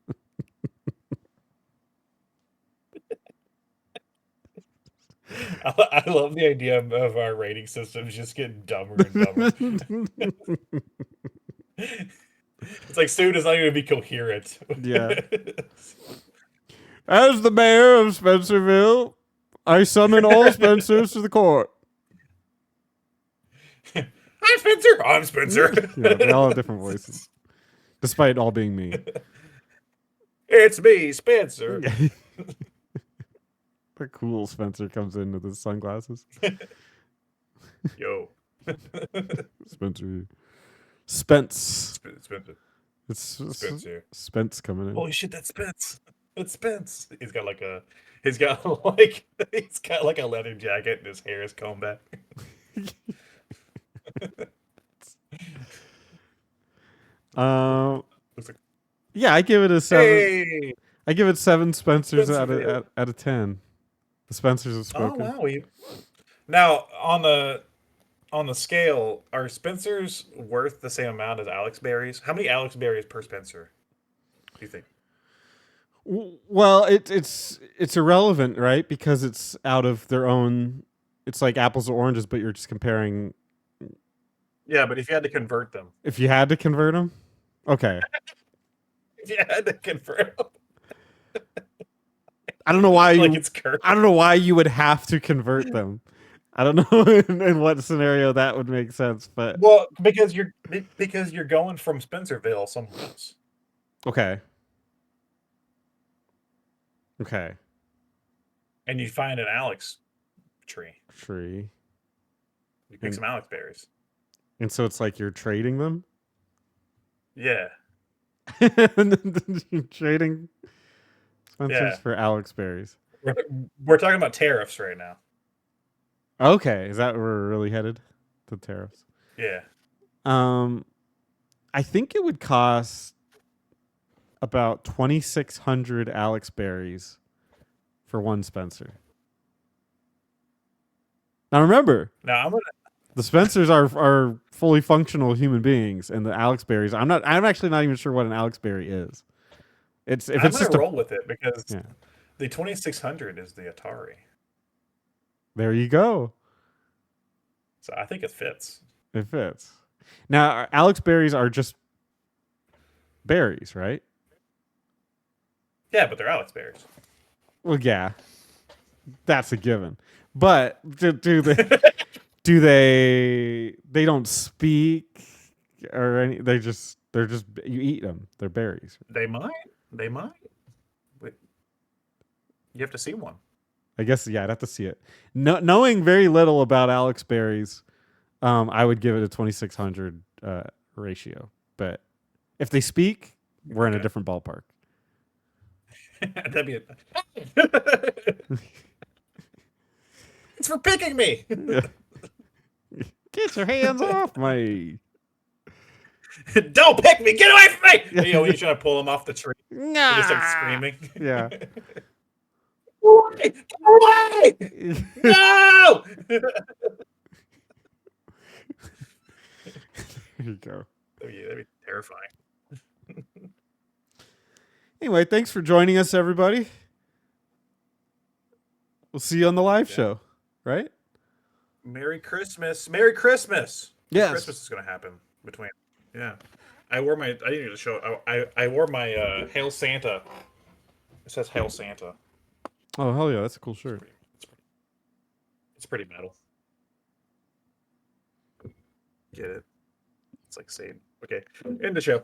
I love the idea of our rating systems just getting dumber and dumber. It's like soon it's not going to be coherent. Yeah. As the mayor of Spencerville, I summon all Spencers to the court. I'm Spencer. I'm Spencer. Yeah, they all have different voices, despite all being me. It's me, Spencer. The cool Spencer comes in with his sunglasses. Yo. Spencer. Spence. Spencer. It's Spencer. Spence coming in. Holy shit, that's Spence. That's Spence. He's got like a leather jacket and his hair is combed back. Looks like- Yeah, I give it a 7. Hey. I give it 7 Spencers out Spencerville. of 10. The Spencers have Oh spoken. wow. Now on the scale, are Spencers worth the same amount as Alex berries? How many Alex berries per Spencer do you think? Well, it's irrelevant, right? Because it's out of their own. It's like apples or oranges, but you're just comparing. Yeah, but if you had to convert them, If you had to convert them, okay. if you had to convert them, I don't know why like you. it's curved. I don't know why you would have to convert them. I don't know in what scenario that would make sense, but Well, because you're going from Spencerville somewhere else. okay. Okay. and you find an Alex tree. Tree. You pick And- some Alex berries. And so it's like you're trading them? Yeah, You're trading Spencers Yeah. for Alex berries. we're talking about tariffs right now. Okay. Is that where we're really headed? The tariffs. Yeah, I think it would cost about 2,600 Alex berries for one Spencer. Now remember, now I'm gonna. the Spencers are fully functional human beings, and the Alex berries. I'm actually not even sure what an Alex berry is. If I'm it's gonna just a roll with it because yeah. the 2600 is the Atari, There you go. so I think it fits. It fits. Now Alex berries are just berries, right? Yeah, but they're Alex berries. Well, yeah, that's a given. But do they don't speak or any? They're just you eat them. They're berries. They might. But you have to see one. I guess yeah, I'd have to see it. Knowing very little about Alex berries, I would give it a 2,600 ratio. But if they speak, we're in a Okay. different ballpark. That'd be it's for picking me. Get your hands off me! Don't pick me. Get away from me. You know, when you're trying to pull them off the tree, they just start screaming. Yeah. Away! Away! No! There you go. That'd be terrifying. Anyway, thanks for joining us, everybody. We'll see you on the live Yeah. show, right? Merry Christmas. Merry Christmas. Yes. Christmas is going to happen between. Yeah. I didn't need to show. I wore my Hail Santa. It says Hail Santa. Oh, hell yeah. That's a cool shirt. It's pretty metal. Get it? It's like Satan. Okay. End the show.